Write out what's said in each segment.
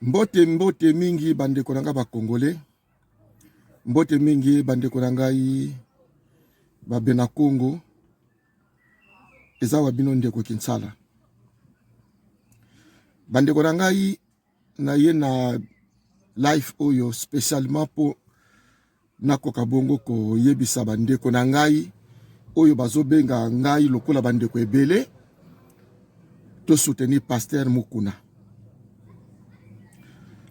Mbote mingi bande konanga ba Congolais. Mbote mingi bande konanga ba bena Congo. Eza wabino ndeko Kinsala. Bande konanga na ye na life oyo spécialement pour nakoka bongo ko yebisa bande konanga oyo bazobenga ngai lokola bande ko ebele to soutenir pasteur Mukuna.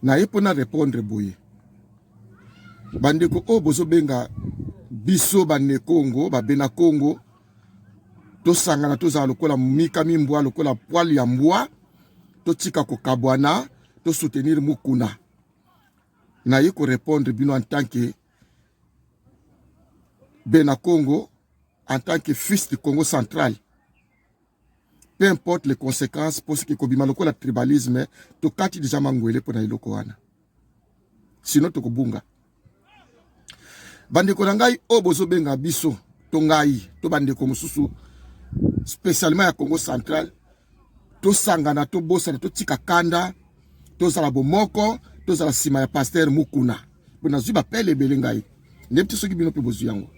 Na ye pona répondre boye. Bandeko o bozo benga biso bane Congo, babena Congo, to sangana to za lokola mika mimbwa lokola poil ya mbwa, to tika ko kabwana, to soutenir Mukuna. Na ye ko répondre bino en tant que bena Congo, en tant que fils du Congo central. Peu importe les conséquences pour ce qui kobima lokola tribalisme, to kati déjà mangwele pona iloko wana. Sinon to kubunga. Bandeko nangai o bozo benga biso to ngai to bandeko mususu spécialement ya Congo central to sangana to bosana to tika kanda to zala bomoko to zala sima ya pasteur Mukuna. Bona zuba pele bele ngai. Nepti soki bino pe bozu yango.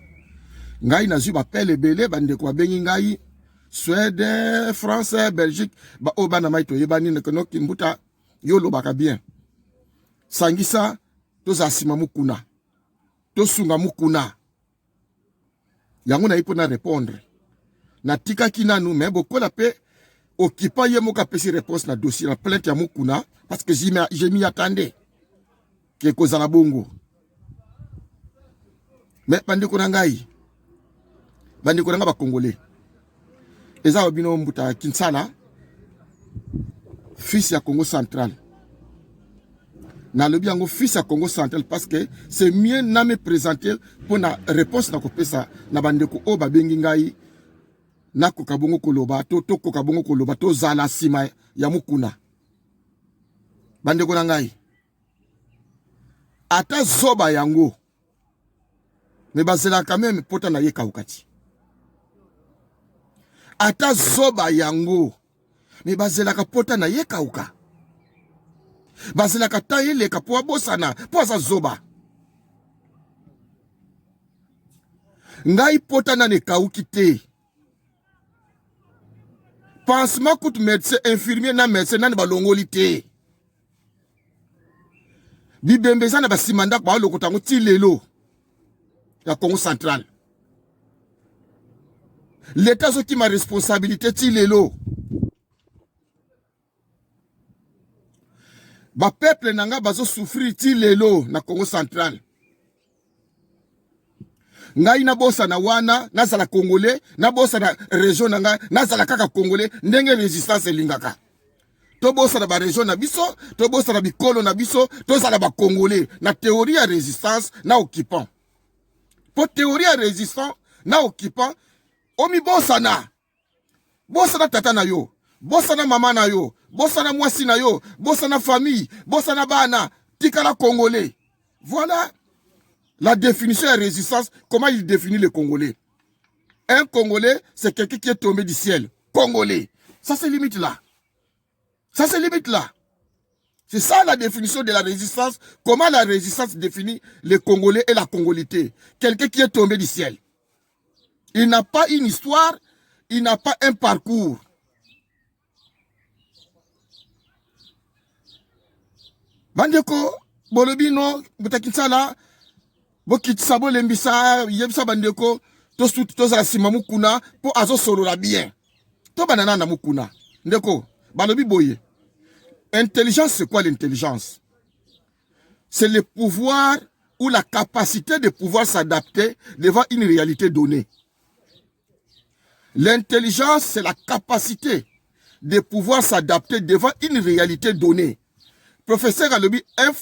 Ngai na zuba pele bele bandeko babengi ngai Suède, France, Belgique, ba obana maito yebani nekono kimbuta yolo baka bien. Sangisa to za sima Mukuna. To sunga Mukuna. Yango na ipo na répondre. Na tika kinanu mais bokola pe okipa ye moka pesi réponse na dossier na plainte ya Mukuna parce que je m'y attendais. Ke kozala bongo. Mais bandeko na ngai. Bandeko na ba Congolais. Eza obino mbuta Kinsala, fils ya Congo central. Na lobi yango fils ya Congo central parce que c'est mieux na me présenter pour na réponse na kopesa na bandeko o babengi ngai na kokabongo koloba to kokabongo koloba to zala sima ya Mukuna. Bandeko na ngai. Ata zoba yango. Me bazela quand même pota na ye kaukati. Ata zoba yango me bazela kapota na ye kauka bazela kataye le kapwa bosana po za zoba ngai pota na ne kauki te pansement coûte médecin infirmier na médecin na balongoli te bibembeza na basimanda kwa lokotango ti lelo ya Congo central. L'État qui ma responsabilité ti lelo. Ba peuple nanga bazo souffrir ti lelo na Congo central. Ngai na bosa na wana na zala Congolais na bosa na région nanga na zala kaka Congolais ndenge résistance elingaka. To bosa na ba région na biso, to bosa na bikolo na biso, to zala ba Congolais na théorie ya résistance na occupant. Pour théorie ya résistance na occupant omi bosana. Bosana tata na yo. Bosana mama na yo. Bosana mwasi na yo. Bosana famille. Bosana bana. Tikala Congolais. Voilà la définition de résistance. Comment il définit les Congolais. Un Congolais, c'est quelqu'un qui est tombé du ciel. Congolais. Ça c'est limite là. Ça c'est limite là. C'est ça la définition de la résistance. Comment la résistance définit les Congolais et la Congolité. Quelqu'un qui est tombé du ciel. Il n'a pas une histoire, il n'a pas un parcours. Bandeko, bolobino, butakinsala, bokitsabo lembisa, yebisa bandeko, to za sima Mukuna, po azo solo la bien. To banana na Mukuna. Ndeko, balobi boye. Intelligence, c'est quoi l'intelligence? C'est le pouvoir ou la capacité de pouvoir s'adapter devant une réalité donnée. L'intelligence, c'est la capacité de pouvoir s'adapter devant une réalité donnée. Professeur Alobi, 1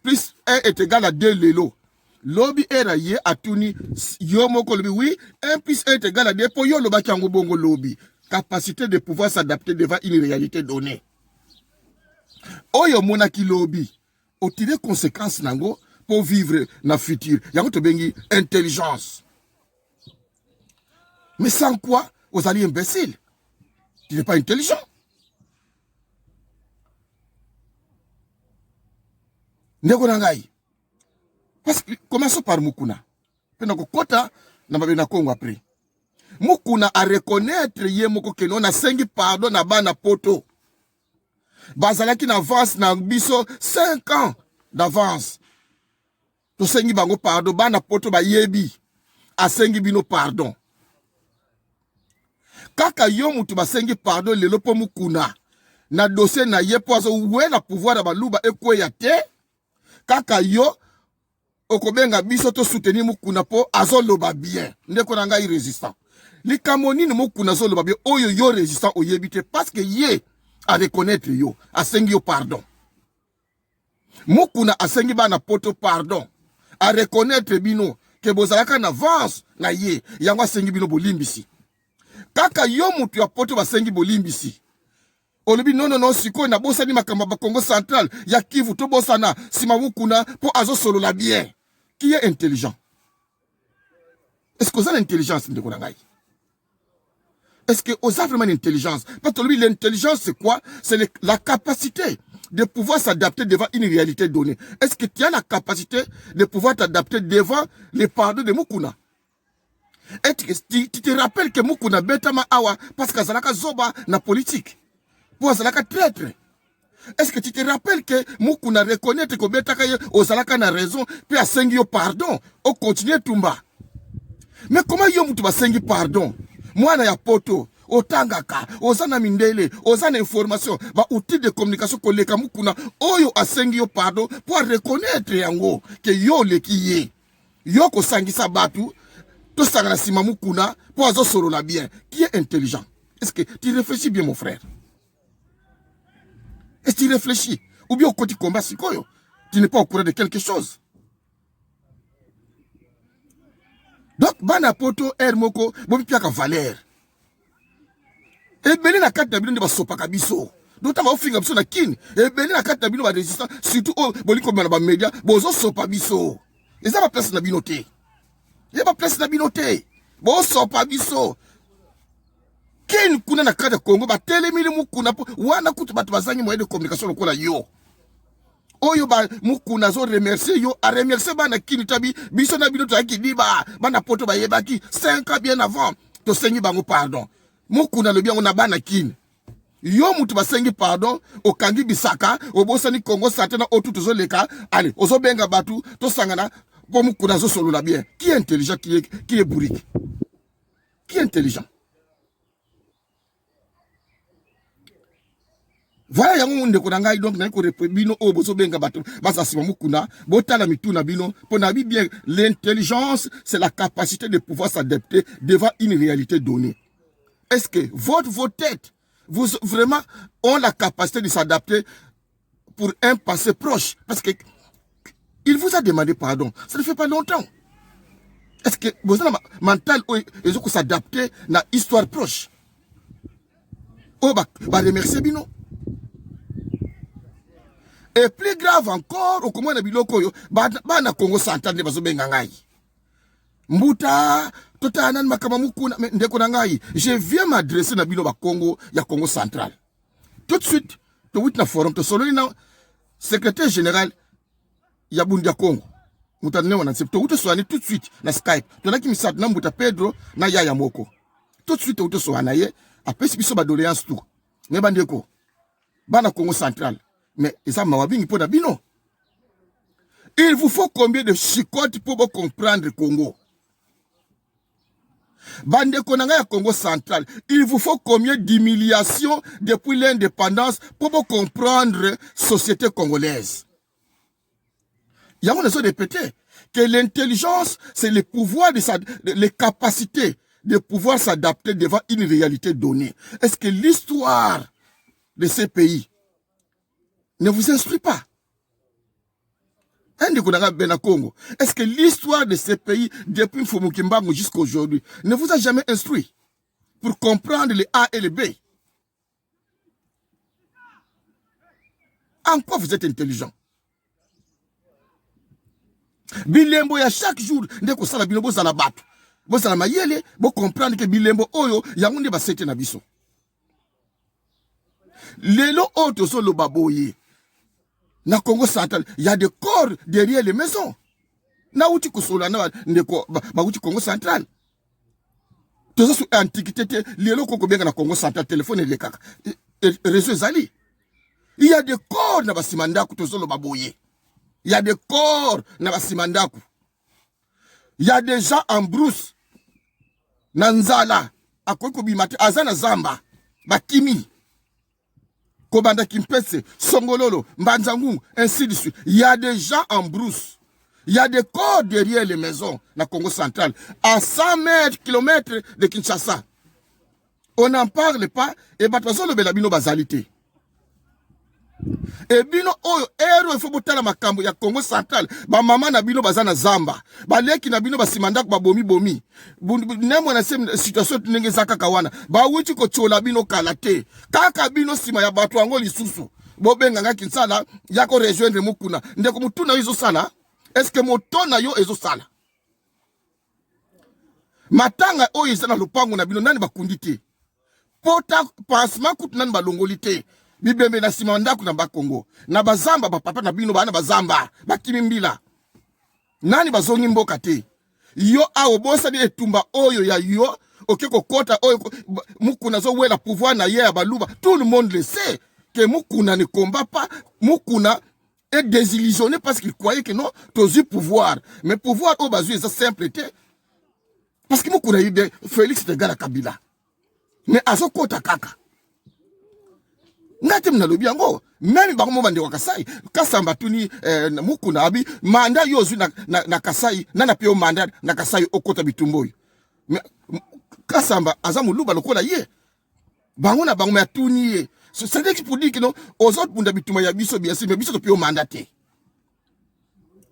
plus 1 est égal à 2 lelo. Lobi eraye atuni yomoko lobi, oui, 1 plus 1 est égal à 2 pour yo loba kiango bongo lobi. Capacité de pouvoir s'adapter devant une réalité donnée. Oyo monaki lobi, o tirer conséquences nango pour vivre na futur. Yango to bengi intelligence. Mais sans quoi, vous allez imbécile. Tu n'es pas intelligent. Ndeko nangai. Parce que commençons par Mukuna. Pendant que kota na babena Congo après. Mukuna a reconnaître ye moko ke non a sengi pardon na bana poto. Bazalaki na avance na biso 5 ans d'avance. To sengi bango pardon bana poto ba yebi. A sengi bino pardon. Kaka yo mutu ba sengi pardon lelo po Mukuna. Na dossier na ye po azo uwe na pouvoir ba luba ekwe ya te. Kaka yo okobenga biso to soutenir Mukuna po azo loba bien. Ndeko na ngai résistant. Li kamoni Mukuna zo loba bien oyo yo résistant oyebite parce que ye a reconnaître yo, a sengi yo pardon. Mukuna a sengi bana poto pardon. A reconnaître bino ke bozalaka na avance na ye yango a sengi bino bolimbisi. Kaka yo mutu ya poto ba sengi bolimbisi. Olobi non siko na bosa ni makamba ba Congo central ya Kivu to bosa na sima Mukuna po azo solo la bien. Qui est intelligent? Est-ce que vous avez l'intelligence de Konangai? Est-ce que vous avez vraiment l'intelligence? Parce que l'intelligence c'est quoi? C'est la capacité de pouvoir s'adapter devant une réalité donnée. Est-ce que tu as la capacité de pouvoir t'adapter devant les pardons de Mukuna? Est-ce que tu te rappelles que Mukuna betama awa parce que Zalaka zoba na politique? Pour Zalaka traître. Est-ce que tu te rappelles que Mukuna reconnaît que Betaka Ozalaka na raison, puis a sengi pardon, on continue Tumba. Mais comment yo mutu ba sengi pardon? Moi na ya poto, otangaka, ozana mindele, ozana information, ba outil de communication koleka Mukuna, oyo a sengi pardon pour reconnaître yango que yo leki ye. Yo ko sangisa batu, to sangana sima Mukuna pour azo solo la bien. Qui est intelligent? Est-ce que tu réfléchis bien mon frère? Est-ce que tu réfléchis? Ou bien au côté combat, tu n'es pas au courant de quelque chose. Donc, bana poto moko, bobi piaka valeur. Et beli na carte nabino de ba sopa kabiso. Donc, ta va finga biso na kin. Et beli na carte nabino ba résistant, surtout au boli comme na ba média, bozo sopa biso. Et ça va place na binoté. Il va place na binoté. Bo sopa biso. Ken kuna na kata Congo ba telemili Mukuna po wana kutu batu bazangi moyen de communication lokola yo. Oyo ba Mukuna zo remercier yo a remercier bana kini tabi biso na bino taki diba bana poto ba yebaki 5 ans bien avant to sengi bango pardon. Mukuna le bien on a bana kini. Yo mutu ba sengi pardon okangi bisaka obosani Congo satana otutu zo leka allez ozo benga batu to sangana po Mukuna zo solo la bien. Qui est intelligent qui est bourrique? Qui est intelligent? Voilà yango ndeko na ngai donc na ko bino o bozo benga bato basa sima Mukuna botala mituna bino pour na bien l'intelligence c'est la capacité de pouvoir s'adapter devant une réalité donnée. Est-ce que vos têtes vous vraiment ont la capacité de s'adapter pour un passé proche? Parce que il vous a demandé pardon, ça ne fait pas longtemps. Est-ce que vous avez mental ils ont s'adapter na histoire proche? Oh bah remercier bino. Et plus grave encore, au comment na biloko yo, na Congo central ne bazo benga ngai. Mbuta, tota nan makama Mukuna, ndeko na ngai, je viens m'adresser na bino ba Congo, ya Congo central. Tout de suite, to wit na forum, to soloni na secrétaire général ya Bundia Congo. Mbuta ne wana to wit so tout de suite na Skype. To na ki misat na Mbuta Pedro na Yaya Moko. Tout de suite to wit so na ye, apesi biso ba doléance tout. Ne bandeko. Bana Congo central. Mais ça m'a dit pour Dabino. Il vous faut combien de chicotes pour comprendre Congo? Bande Konanga Congo central. Il vous faut combien d'humiliations depuis l'indépendance pour comprendre société congolaise? Il y a une chose de répéter que l'intelligence, c'est le pouvoir les capacités de pouvoir s'adapter devant une réalité donnée. Est-ce que l'histoire de ces pays ne vous instruit pas? Est-ce que l'histoire de ces pays, depuis Fumukimbangu jusqu'à aujourd'hui, ne vous a jamais instruit pour comprendre les A et les B? En quoi vous êtes intelligent? Bilembo ya chaque jour, ndeko sala bino bozala batu. Bozala mayele, bo comprendre que bilembo oyo yangunde ba sete na biso. Lelo oto so lo baboye. Na Congo central, il y a des corps derrière les maisons. Na uti kusola na ndeko ba uti Congo central. Tozo su antiquité lelo koko benga na Congo central téléphone le kaka. Réseau zali. Il y a des corps na basimandaku tozo lo baboye. Il y a des corps na basimandaku. Il y a des gens en brousse. Nanzala akoko bimate azana zamba bakimi. Kobanda Kimpese, Songololo, Mbanzangu, ainsi de suite. Il y a des gens en brousse. Il y a des corps derrière les maisons, la Congo centrale, à 100 mètres, kilomètres de Kinshasa. On n'en parle pas, et batwazo le belabino bazalité. Et bino oyo ero il faut botala makambo ya Congo central ba mama na bino bazana zamba ba leki na bino basimanda ba bomi bomi nemo na situation tunenge zaka kawana ba wuti ko chola bino kalate kaka bino sima ya batu ango lisusu bobenga nga kinsala yako rejoindre mukuna ndeko mutuna izo sala est-ce que motona yo ezo sala matanga oyo izana lupango na bino nani bakundite pota pansement kutu nani balongolite bibembe na sima ndako na Bakongo na bazamba ba papa na bino bana bazamba bakimimbila nani bazongi mboka te yo awo bosa ni etumba oyo ya yo okeko kota oyo mukuna zo wela pouvoir na ye ya baluba tout le monde le sait que mukuna ne combat pas mukuna est désillusionné parce qu'il croyait que non tozi pouvoir mais pouvoir au bazu est simple parce que mukuna ide Félix de Gala Kabila mais azo kota kaka ngati mna lobi yango memi bango bande wa Kasai kasamba tuni mukuna abi manda yozu na Kasai na pio manda na Kasai okota bitumboyo kasamba azamu luba lokola ye bango na bango ya tuni ye c'est dire pour dire que non aux autres bunda bituma ya biso bien sûr mais biso to pio mandaté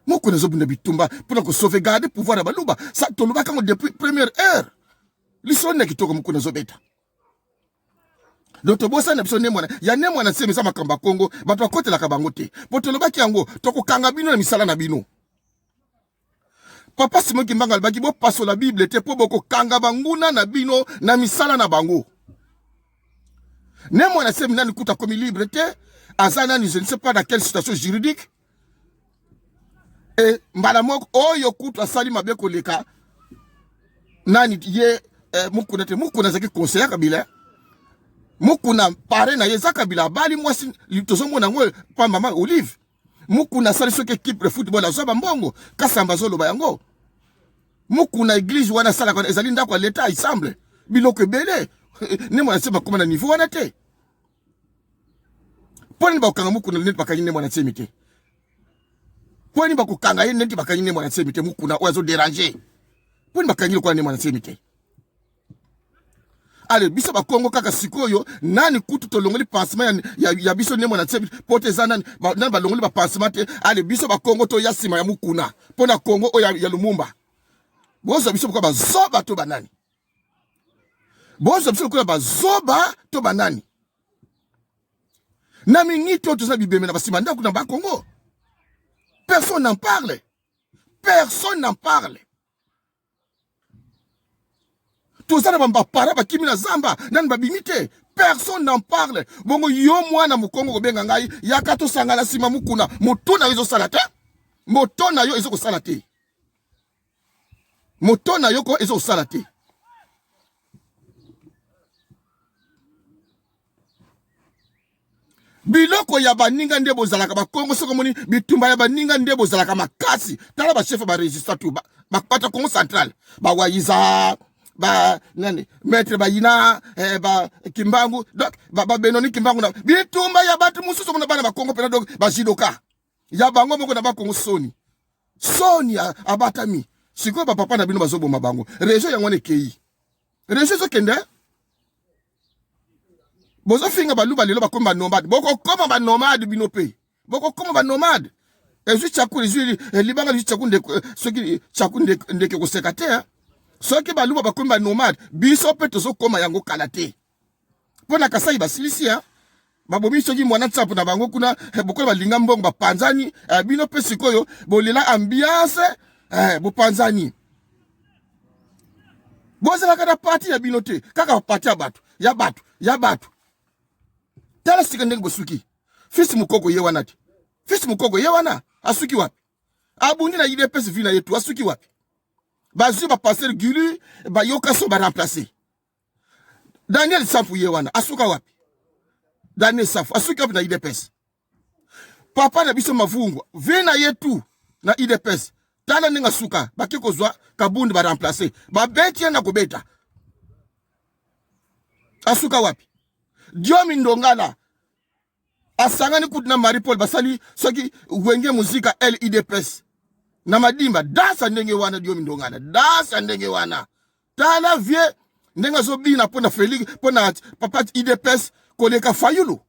mukuna zo bunda bitumba pour que sauvegarder pouvoir ya baluba ça to luba kango depuis première heure lisone kitoko mukuna zo beta. Donc tobosa na biso nemwana ya nemwana semisa makamba Kongo bato akotela ka bango te potolobaki yango tokokanga bino na misala na bino papa Simon Kimbanga albaki bo paso la Bible te po boko kanga banguna na bino na misala na bango nemwana semina ni kuta komi libre te azana ni je ne sais pas dans quelle situation juridique et mbala moko oyo kutu asali mabeko leka nani ye mukuna te mukuna zaki conseiller Kabila mukuna pare na yeza Kabila bali mwasi litozomo na ngwe pa mama Olive mukuna sali soke équipe de football azoba mbongo kasamba zolo ba yango mukuna église wana sala kwa ezali ndako l'état ensemble biloko belé ne mwana sema koma na niveau wana te poni ba kanga mukuna net bakanyine mwana tsemite poni ba kukanga ye net bakanyine mwana tsemite mukuna ozo déranger poni bakanyile kwa ne mwana tsemite. Ale biso ba Kongo kaka sikoyo nani kutu to longoli pansement ya biso nemo na tsebi pote zana nani ba longoli ba pansement te ale biso ba Kongo to yasima ya mukuna pona Kongo o ya Lumumba bozo biso ko ba zoba to banani bozo biso ko ba zoba to banani na minito to za bibeme na basimanda kuna ba Kongo personne n'en parle tout ça na para ba kimi na zamba nan ba bimite personne n'en parle bongo yo mwana mukongo ko benga ngai yakato sangala sima mukuna motona izo salate motona yo izo ko salate motona yo ko izo salate biloko ya baninga ndebo zalaka ba Kongo soko moni bitumba ya baninga ndebo zalaka makasi tala ba chef ba resistant tout ba pata Congo central ba waiza ba nani maître bayina ba Kimbangu donc ba Benoni Kimbangu na bitumba ya batu mususu mona bana ba Kongo pena donc ba jidoka ya bango moko na ba Kongo soni abatami siko ba papa na bino bazobo mabango région ya ngone kei région zo kende bozo finga baluba lelo bakoma nomade boko koma ba nomade bino pe boko koma ba nomade ezu chakuli zuli libanga li chakunde soki chakunde ndeke ko secrétaire soki baluba bakomba nomade biso pe tozo koma yango kalate pona Kasai basilisia babomi soki mwana tsapo na bango kuna bokola balinga mbongo bapanzani bino pe sikoyo bolela ambiance bopanzani bozela kada parti ya bino te kaka parti ya batu tala sikende bosuki fils mukoko ye wanati Fils Mukongo ye wana asuki wapi? Abundi na IDPS vina yetu asuki wapi? Bazu ba passer Gulu ba yoka so ba remplacer. Daniel Safu ye wana asuka wapi? Daniel Safu asuki wapi na IDPS? Papa na biso mavungu vina yetu na IDPS. Tala ninga suka bakiko zwa kabundi ba remplacer. Ba beti na kubeta. Asuka wapi? Diomi Ndongala asangani kutina Maripol basali soki wenge muzika LIDPS na madimba dasa ndenge wana Diomi Ndongala dasa ndenge wana tala vie ndenga zobina pona Felix pona papa IDPS koleka Fayulu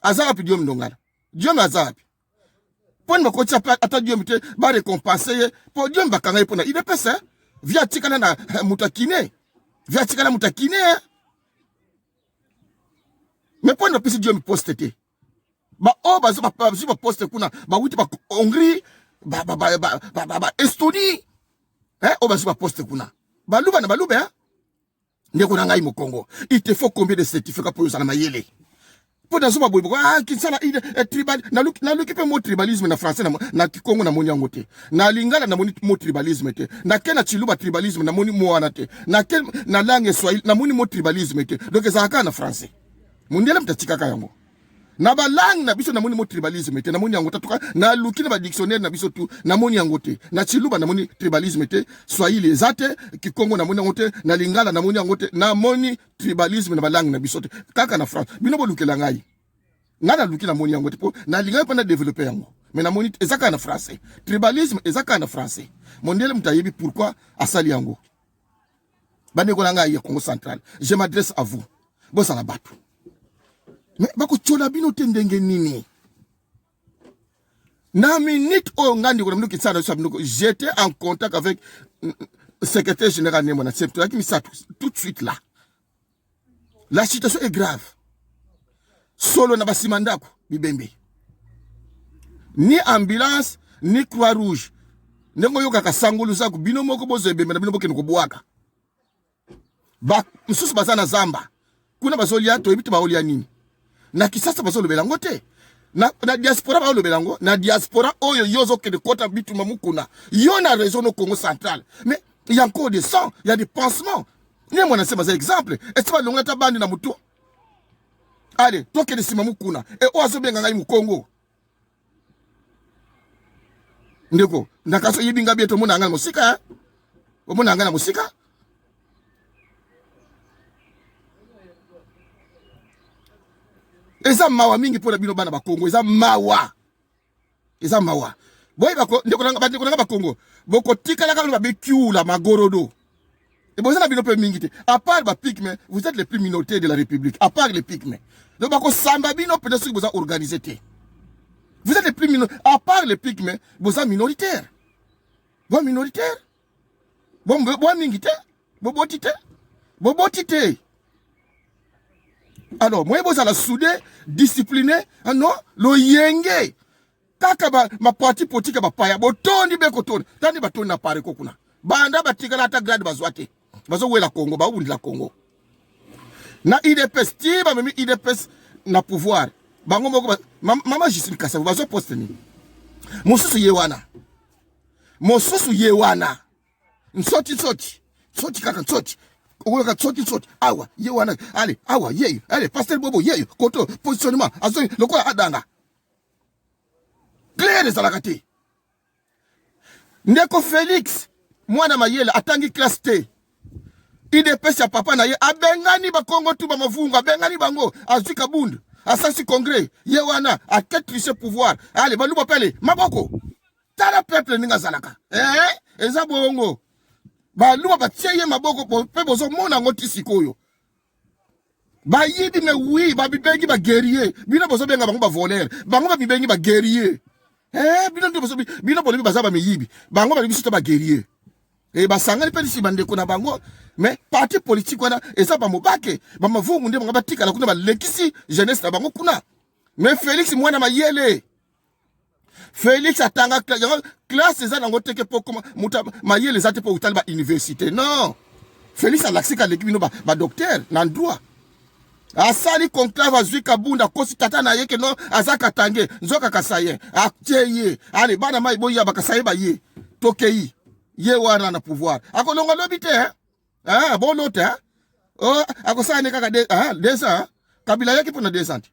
azapi Diomi Ndongala Diomi azapi pona kocha ata Diomi te ba récompenser po Diomi bakanga pona IDPS via tikana na mutakine via tikana mutakine mais pour ne pas dire me poste te ba o ba ba poste kuna ba wuti ba Hongrie ba Estonie o ba poste kuna ba luba na ba luba ndeko na ngai mo Congo il te faut combien de certificats pour ça na mayele pour dans ma boy qui ça na tribal na luki pe mo tribalisme na français na Congo na moni yangote na lingala na moni mo tribalisme te na kena chiluba tribalisme na moni mo wana te na ken na langue swahili na moni mo tribalisme te donc ça ka na français mundiala mtatika yango na balang na biso na moni mo tribalisme te na moni yango tatuka na luki na ba dictionnaire na biso tu na moni yango te na chiluba na moni tribalisme te swahili ezate Kikongo na moni yango te na lingala na moni yango te na moni tribalisme na balang na biso te kaka na France bino bo lukela ngai ngana luki na moni yango te po na lingala pa na développer yango mais na moni ezaka na français tribalisme ezaka na français mondial mtayebi pourquoi asali yango bande ko na ngai ya Congo central je m'adresse à vous bosa na batu. Mais bako chola bino tendenge nini na minute o ngandi ko mnuki tsana so mnuko j'étais en contact avec secrétaire général Nemona Septo qui me ça tout de suite là la situation est grave solo na basimandako bibembe ni ambulance ni croix rouge ndengo yoka kasangulu sa ku bino moko bozo ebembe na bino bokeno ko bwaka ba msusu bazana zamba kuna bazolia to ebiti baolia nini na kisasa bazo lobela ngote na diaspora ba lobela ngo na diaspora oyo yozo ke de kota bitu mamukuna yo na région au Congo central mais il y a encore des sangs il y a des pansements ni mwana sema za exemple est-ce pas longata bandi na mutu allez toke de simamukuna et oazo benga ngai mu Congo ndeko ndakaso yibinga bieto mona ngana musika mona ngana musika eza mawa mingi pona bino bana ba Congo eza mawa boy bako ndeko nanga ba Congo boko tikala ka ba bekiula magorodo et boza na bino pe mingi te à part ba pigme vous êtes les plus minoritaires de la République à part les pigme donc bako samba bino peut-être que vous a organisé te vous êtes les plus minoritaires à part les pigme vous êtes minoritaires bon minoritaire bon mingi te boboti te. Alors, moi, vous allez soudé, discipliné, non, le yenge. Kaka ma parti politique ba paya, botondi be kotondi, tandi batoni na pare kokuna. Banda batika la ta grade bazwate. Bazo we la Congo, ba wundi la Congo. Na IDPS, tiba memi IDPS na pouvoir. Bango moko mama Justine Kasa, bazo poste ni. Mosusu yewana. Nsoti kaka nsoti. Ogoka tsoti awa ye wana allez awa ye allez pasteur bobo ye koto positionnement azo lokola adanga clair des alakati ndeko Félix mwana mayele atangi classe T IDPS ya papa na ye abengani ba Congo tu ba mavunga abengani bango azika bundu asasi congrès ye wana a tricher pouvoir allez baluba pele maboko tala peuple ninga zalaka eza bongo ba luba ba tieye maboko pe bozo mona ngoti sikoyo ba yibi me oui ba bibengi ba guerrier bino bozo benga bango ba voler bango ba bibengi ba guerrier bino ndo bozo bino bozo bazaba me yibi bango ba biso ba guerrier ba sangani pe si bande ko na bango mais parti politique wana eza ba mobake ba mavungu nde bango ba tika la kuna ba lekisi jeunesse na bango kuna mais Félix mwana mayele Félix atanga classe za nango teke po comme muta mayele za te po utali ba université non Félix a l'accès à l'équipe no ba docteur na droit asali conclave azwi kabunda kosi tata na ye ke no aza katange nzoka kasaye atie ye ale bana mai boya bakasaye ba ye tokei ye wana na pouvoir akolonga lobi te bolo te oh akosane kaka desa kabila yake pona desante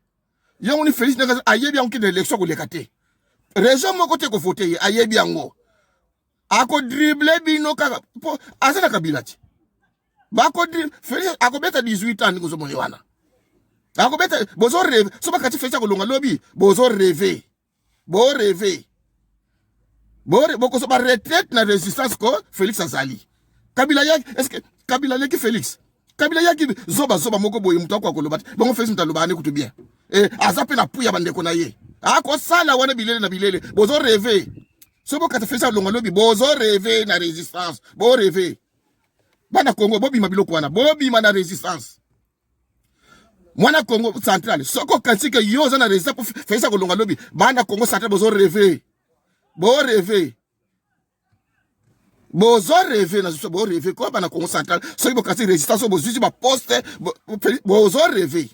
yongo ni Félix nanga ayebi yango ke élection ko lekate région moko te ko voter ye ayebi yango ako dribble bino kaka azana kabila ti bako dribble Félix akobeta 18 ans ngozo moni wana akobeta bozo rêve so bakati Félix akolonga lobi bozo rêver bo rêver boko so ba retraite na résistance ko Félix azali kabila yaki est-ce que kabila yaki Félix kabila yaki zoba moko boye mutu akwa kolobati bongo Félix mutaloba ane kutu bien azape na puya bandeko na ye ako sala wana bilele na bilele bozo rêver so bokata Félix alonga lobi bozo rêver na résistance bo rêver bana Congo bobi mabiloko wana bobi na résistance mwana Congo central soko kansike yoza na résistance pour Félix akolonga lobi bana Congo central bozo rêver bo rêver bozo rêver na bo rêver ko bana Congo central so bo kasi résistance bo zuzi ba poste bozo rêver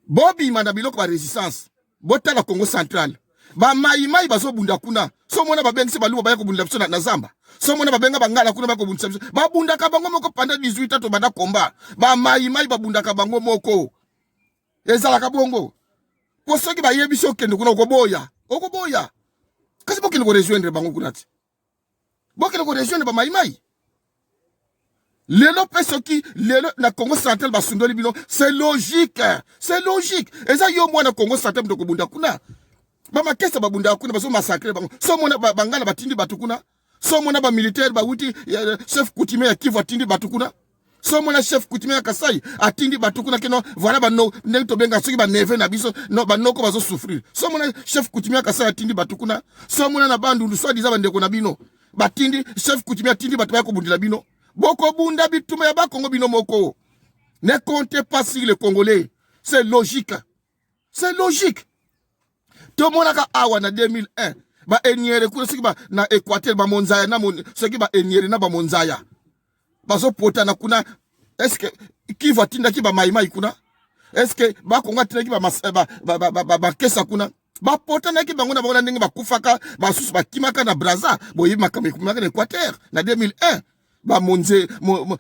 bobi manda biloko ba résistance botala Congo central ba mai bazo bunda kuna so mona babengisi baluba ba ko bunda biso na zamba so mona babenga bangala kuna ba ko bunda biso ba bunda ka bango moko panda 18 to banda komba ba mai ba bunda ka bango moko ezala ka bongo po soki ba yebiso okende kuna okoboya kasi bokende ko rejoindre bango kuna ti bokende ko rejoindre ba mai lelo pesoki lelo na Congo central ba sundoli bino c'est logique eza yo mwana Congo central mtoko bunda kuna ba makesa ba bunda kuna baso massacrer bango so mona bangala batindi batu kuna so mona ba militaire ba wuti chef coutumier ya Kivu atindi batu kuna so mona chef coutumier ya Kasai atindi batu kuna keno voilà ba no ndenge to benga soki ba neve na biso no ba noko bazo souffrir so mona chef coutumier ya Kasai atindi batu kuna so mona na bandundu so diza bandeko na bino batindi chef coutumier atindi batu ya ko bundila bino boko bunda bituma ya ba Congo bino moko ne comptez pas sur les Congolais c'est logique to monaka awa na 2001 ba eniere kuna soki ba na Équateur ba monzaya na soki ba eniere na ba monzaya bazo pota na kuna est-ce que qui va tinda ki ba mai kuna est-ce que ba konga tinda ki ba kesa kuna ba pota na ki bango na bango na ndenge ba kufaka ba susu ba kimaka na Brazza boyi makameko na Équateur na 2001 ba monze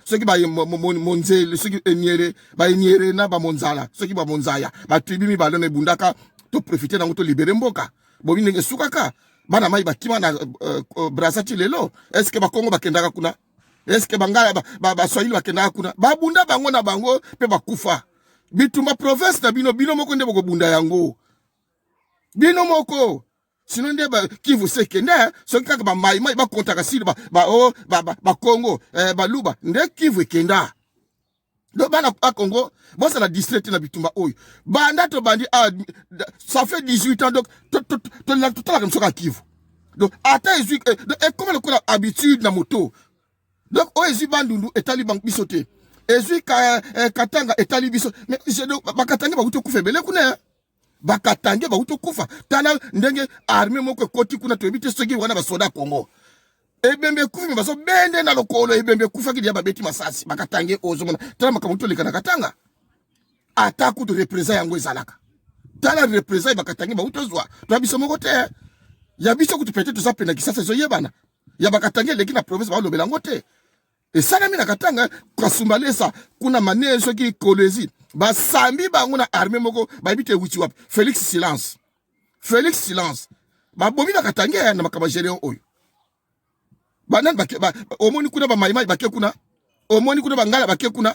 soki ba monze soki eniere na ba monzala soki ba monzaya ba tribu ba lone bundaka to profiter na to libérer mboka bobi ndenge sukaka bana mai bakima na Brazza ti lelo est-ce que ba Congo bakendaka kuna est-ce que bangala ba Swahili bakendaka kuna ba bunda bango na bango pe bakufa bitumba province na bino moko nde boko bunda yango bino moko sinon nde ba Kivu sekenda so kaka ba mai ba kontaka sili ba Congo ba luba nde Kivu kenda do bana a Congo bossa la district na bitumba oyo banda to bandi ça fait 18 ans donc to la tout comme ça Kivu donc ata ezui et comme le ko habitude na moto donc o ezui bandundu etali bank bisote ezui katanga etali biso mais je bakatanga ba kufa bele kuna bakatange ba kufa tala ndenge armée moko koti kuna to ebite soki wana ba soda Congo ebembe kufi baso bende na lokolo ebembe kufa kidi ya babeti masasi bakatange ozomona tala makamuto lekana katanga ataku to represent yango ezalaka tala represent bakatange ba utozwa to biso moko te ya biso kutu peut-être ça pena kisasa zo yebana ya bakatange leki na province ba lobela ngote et ça na mina katanga kwa sumbalesa kuna manezo ki kolezi ba sambi bango na armée moko ba bite wuchi wap Félix silence ba bomi na katange na makaba gérer oyo banan ba omoni kuna ba maimai bake kuna omoni kuna bangala bake kuna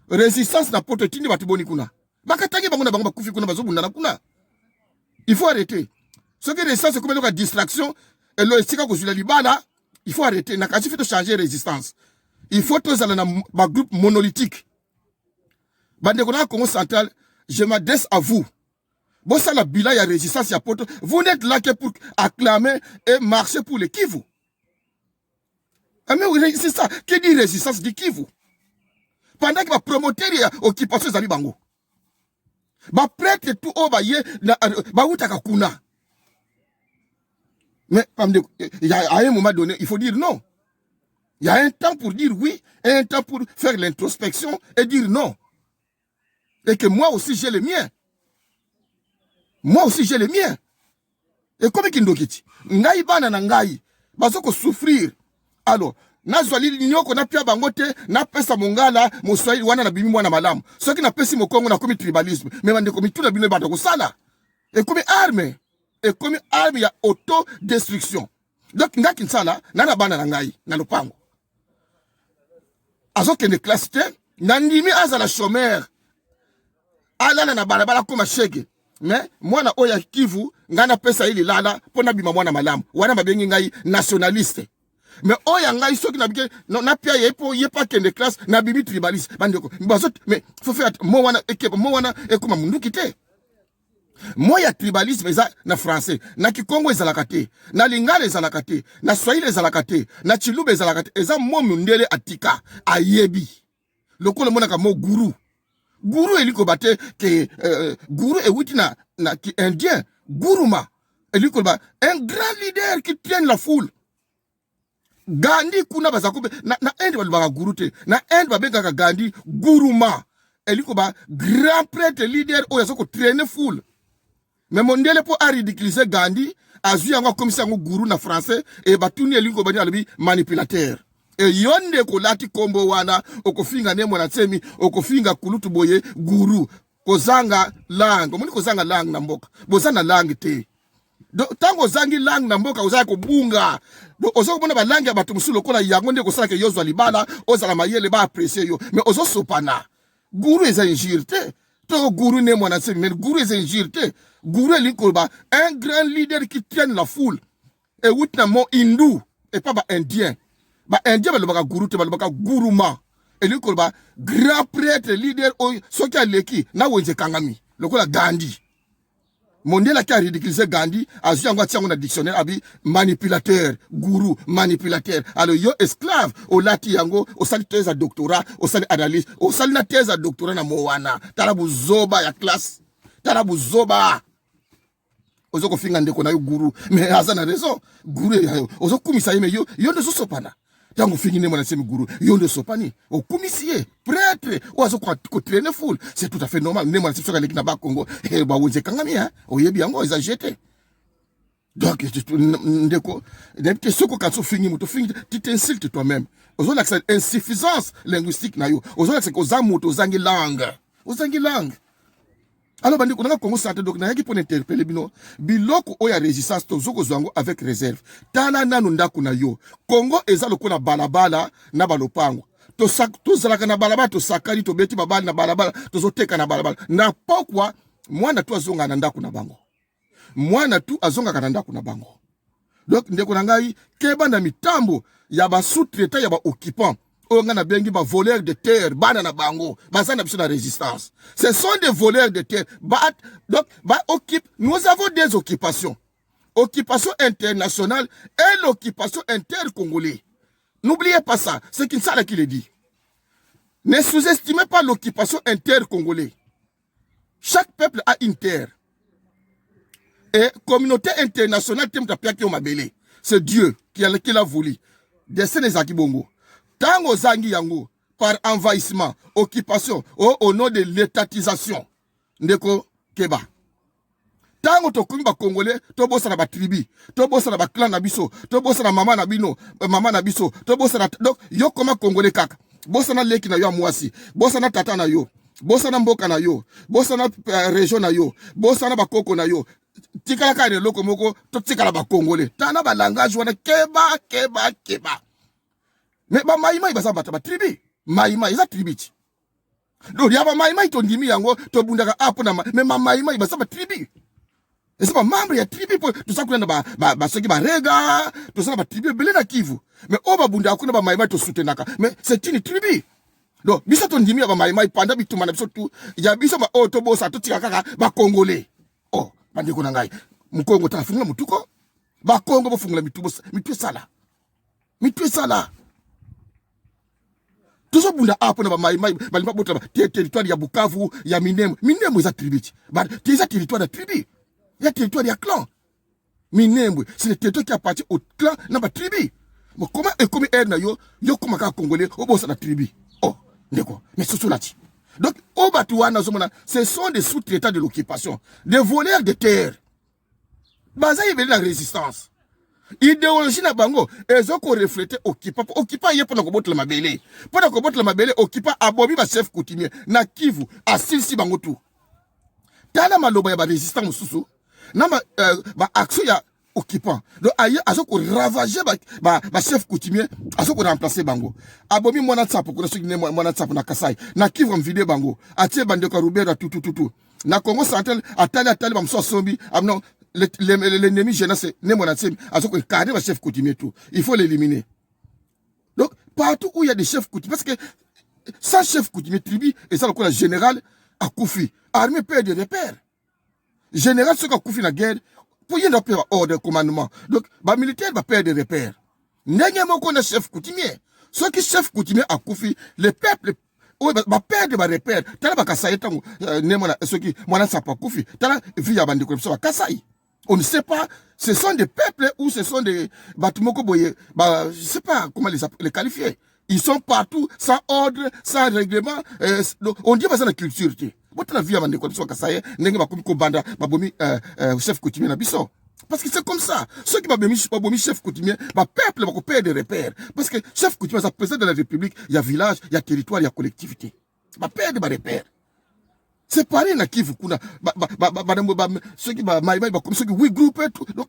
résistance na poto tindi batu boni kuna bakatange bango na bango bakufi kuna bazobunda na kuna il faut arrêter ce que résistance c'est comme une distraction et le sika ko zula libala il faut arrêter na kasi fait changer résistance il faut tous aller dans un groupe monolithique bande kona Congo central je m'adresse à vous bossa la bila ya résistance ya poto vous n'êtes là que pour acclamer et marcher pour le Kivu. Mais c'est ça. Qui dit résistance dit Kivu. Pendant que va promoter l'occupation zali bango. Ba prêtre tout au ba ye ba utaka kuna. Mais il y a un moment donné, il faut dire non. Il y a un temps pour dire oui et un temps pour faire l'introspection et dire non. Et que moi aussi j'ai les miens. Moi aussi j'ai les miens. Et comme kindokiti, ngai bana na ngai, bazoko souffrir. Alors, nazwali nyoko na pia bangote, na pesa mongala, moswahili wana na bimi mwana malamu. Soki na pesi mokongo na komi tribalisme, mais bande komi tout na bino bande ko sala. Et comme arme ya autodestruction. Donc nga kinsala nana bana na ngai na lopango. Azoke ne classe te, nandimi azala chômeur. Alala na balabala koma shege. Mais mwana oya Kivu ngana pesa ili lala pona bima mwana malamu. Wana babengi ngai nationaliste. Mais oya ngai soki na bike na pia yepa kende classe na bibi tribaliste. Bandeko. Mais faut faire mo wana ekoma munduki te. Moya tribalisme eza na français, na kikongo ezalaka te, na lingala ezalaka te, na swahili ezalaka te, na chilube ezalaka te, eza mo mundele atika ayebi. Lokolo monaka mo guru. Guru eliko bate ke guru ewiti na ki indien, guruma eliko ba un grand leader qui tienne la foule. Gandhi kuna bazakube na ende balibaka guru te, na ende babengaka Gandhi guruma eliko ba grand prêtre leader oyo azoko traîner foule. Mais mondele po a ridiculiser Gandhi, azu yango komisa yango guru na français et batuni elingo bani alobi manipulateur. Et yonde ko lati kombo wana okofinga ne mwana tsemi okofinga kulutu boye guru kozanga langue. Omoni kozanga langue na mboka. Bozana langue te. Do tango zangi langue na mboka ozaya ko bunga. Do ozo ko bona ba langue ya batu musulo kola yango nde ko sala ke yozwa libala ozala mayele ba apprécier yo. Mais ozo sopana. Guru eza injure te. To guru ne mwana tsemi mais guru eza injure te. Guru Linkolba, un grand leader qui tienne la foule. Et witna mo hindou, et pas ba indien. Ba indien, ba guru te, ba guruma. Et Linkolba, grand prêtre, leader, soki a leki, na wenze kangami. Lokola Gandhi. Mondela qui a ridiculisé Gandhi, a vu en tiango na dictionnaire, abi manipulateur, guru, manipulateur. Alors yo esclave, au lati yango, au sali thèse à doctorat, au sali analyse, au sali na thèse à doctorat na mowana. Tarabu zoba ya classe. Tarabu zoba. Ozo ko finga ndeko na yo guru mais azana raison guru ozo kumisa yeme yo nde so sopana tango fingi ne mwana semi guru yo nde sopani o kumisie prêtre ozo ko traîner foule c'est tout à fait normal ne mwana sipsoka lekina ba Congo e ba wonze kangami ha oyebi yango eza jeté donc ndeko depuis soko katso fingi moto fingi tu t'insultes toi-même ozo l'accent insuffisance linguistique na yo ozo l'accent ko za moto zangi langue. Alors, bandi konanga Congo santé donc na yaki pour interpeller bino biloko oya résistance tozoko zwango avec réserve. Tala nanu ndaku na yo. Congo eza lokona balabala na balopango. To zalaka na balabala to sakali to beti babali na balabala to zoteka na balabala. Na pokwa mwana tu azonga na ndaku na bango. Mwana tu azonga na ndaku na bango. Donc ndeko na ngai keba na mitambo ya ba sous-traitant ya ba occupant. On a bien dit voleurs de terre, banana bango, basana biso na résistance. Ce sont des voleurs de terre. Donc, nous avons des occupations. Occupation internationale et l'occupation inter-congolaise. N'oubliez pas ça, c'est Kinsala qui le dit. Ne sous-estimez pas l'occupation inter-congolaise. Chaque peuple a une terre. Et communauté internationale, c'est Dieu qui l'a voulu. Dessin les Akibongo. Tango zangi yango, par envahissement, occupation, au nom de l'étatisation, ndeko keba. Tango to kumba Congolais, to bossa na ba tribu, to bossa na ba clan na biso, to bossa na mama na biso, to bossa na donc yo koma Congolais kaka. Bossa na leki na yo amwasi, bossa na tata na yo, bossa na mboka na yo, bossa na région na yo, bossa na bakoko na yo. Tikala ka ne loko moko, to tikala ba Congolais. Tana ba langage wana keba. Mais ba maïma ibasa bata ba tribu. Maïma isa tribu. Do ya ba maïma to ndimi yango to bundaka apo na mais maïma ibasa ba tribu. Et c'est pas membre ya tribu pour tout ça kuna ba soki ba rega, tout ça ba tribu belé na Kivu. Mais o ba bunda kuna ba maïma to soutenaka. Mais c'est une tribu. Donc biso to ndimi ya ba maïma panda bituma na biso tout. Ya biso ba o to bosa to tika kaka ba Congolais. Oh, bandeko na ngai. Mukongo ta fungula mutuko. Ba Congo bo fungula mitu sala. Toujours bunda apo na ba maïmaï balima bota territoire ya Bukavu ya Minembwe za tribu ba tes territoire de tribu ya territoire ya clan Minembwe c'est le territoire qui appartient au clan na ba tribu bon comment et comme na yo comme ka Congolais o bossa na tribu oh ndeko mais soso lati Donc, au Batouana, ce sont des sous-traitants de l'occupation, des voleurs de terre. Baza y la résistance. Idéologie na bango, ils ont reflété Occupant. Occupant y est pendant qu'on botte la mabélé. Pendant qu'on botte la mabélé, Occupant a bobi ba chef coutumier. Na Kivu, a si bango tout. Tala maloba ya ba résistant mususu. Na ba action ya Occupant. Donc aye azo ko ravager ba chef coutumier, azo ko remplacer bango. Abomi mwana tsapo ko soki ne mwana tsapo na Kasai. Na Kivu mvide bango. Atie bande ko Rubera tout. Na Congo central atali ba mso sombi, amnon l'ennemi gênant c'est Nemonatsem, à ce que cadre va chef coutumier tout. Il faut l'éliminer. Donc, partout où il y a des chefs coutumiers, parce que sans chef coutumier tribu, et ça, le général a Koufi, armée perd des repères. Général, ce qu'a Koufi la guerre, pour y avoir un ordre de commandement. Donc, le militaire va perdre des repères. N'est-ce pas qu'on a chef coutumier? Ce qui chef coutumier a Koufi, le peuple, va perdre des repères. T'as la Kasaï, ce qui, moi, ça pas Koufi. T'as la vie à bande corruption à Kasaï. On ne sait pas, ce sont des peuples ou ce sont des bâtiments je ne sais pas comment les qualifier. Ils sont partout, sans ordre, sans règlement. On dit que c'est la culture. Votre vie avant de connaître Kasaye, n'est pas comme Kobanda, chef coutumier na biso. Parce que c'est comme ça. Ceux qui m'ont mis chef coutumier, le peuple va perdre des repères. Parce que chef coutumier, ça présente dans la République, il y a village, il y a territoire, il y a collectivité. Va perdre des repères. C'est pareil na Kivu kuna ceux qui comme ceux qui oui groupe tout. Donc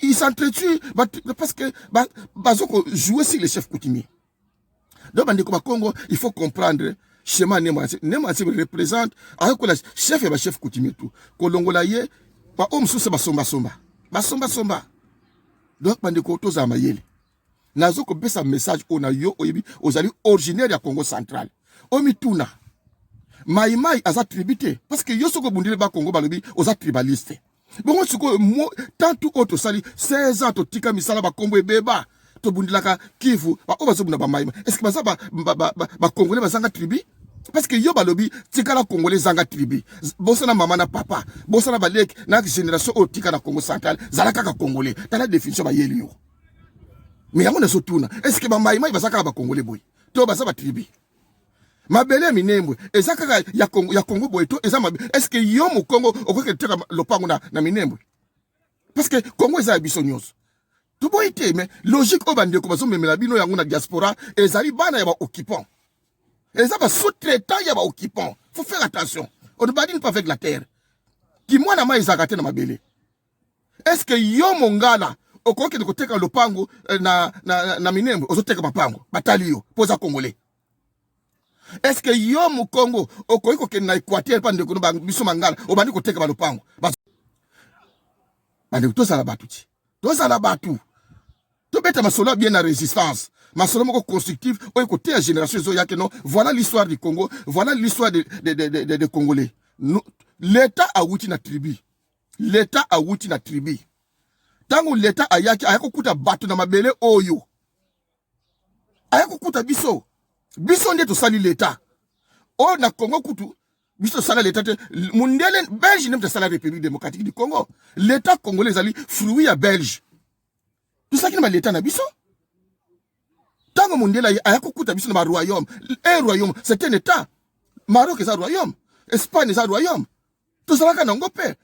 ils s'entretuent parce que bazoko jouer sur les chefs coutumiers. Donc bandeko Congo, il faut comprendre schéma Nemonatsem représente avec le chef et le chef coutumier tout. Kolongola ye ba homme sous ba somba. Donc bandeko to za mayele. Nazoko besa message ona yo oyebi ozali originaire ya Congo central. Omituna Maïmaï a sa tribité. Parce que yo soko bundile ba Congo balobi oza tribaliste. Bon soko tant tout autre sali 16 ans to tika misala ba Congo ebeba to bundilaka Kivu ba obazo bunda ba Maïma. Est-ce que baza ba Congolais bazanga tribi? Parce que yo balobi tika la Congolais zanga tribi. Bosana mama na papa, bosana balek na génération o tika na Congo central zalaka ka Congolais. T'as la définition ba yeli yo. Mais yango na sotuna. Est-ce que ba Maïma bazaka ba Congolais boy? To baza ba tribi. Mabele minembwe ezaka ya Congo boeto eza mabele. Est-ce que yo mu Congo okoke teka lopango na minembwe? Parce que Congo eza biso nyonso. Tu boite mais logique obande ko bazo memela bino yango na diaspora ezali bana ya ba occupant. Eza ba sous-traitant ya ba occupant. Faut faire attention. On ne badine pas avec la terre. Ki mwana ma ezaka te na mabele. Est-ce que yo mongala okoke ko teka lopango na minembwe ozoteka mapango batali yo poza Congolais? Est-ce que yo mu Congo okoiko ke na Équateur pa ndeko ba biso mangala obandi ko teka balopango bandi to sala batuti to sala batu to beta masolo bien na résistance masolo moko constructif oiko te génération zo yake non. Voilà l'histoire du Congo, voilà l'histoire des Congolais. L'état a wuti na tribu, l'état a wuti na tribu. Tango l'état ayaki ayako kuta batu na mabele oyo ayako kuta biso nde to sali l'état. O na Congo kutu biso sala l'état mundele Belge nem te sala République démocratique du Congo. L'état congolais zali fruit ya Belge. Tout ça qui na l'état na biso. Tango mundele ayako kuta biso na royaume. Un royaume, c'est un état. Maroc est un royaume. Espagne est un royaume. Tout ça là qu'on père.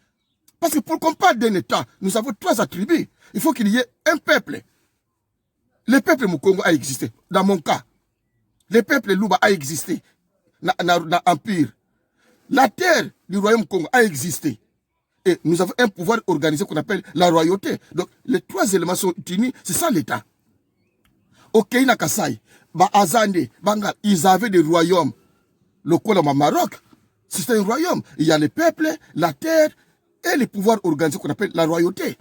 Parce que pour qu'on parle d'un état, nous avons trois attributs. Il faut qu'il y ait un peuple. Le peuple mu Congo a existé. Dans mon cas, le peuple Luba a existé dans l'Empire. La terre du royaume Congo a existé. Et nous avons un pouvoir organisé qu'on appelle la royauté. Donc, les trois éléments sont unis, c'est ça l'État. Au Keïna Kassai, Azande, Bangal, ils avaient des royaumes. Le Koloma Maroc, c'est un royaume. Il y a le peuple, la terre et les pouvoirs organisés qu'on appelle la royauté.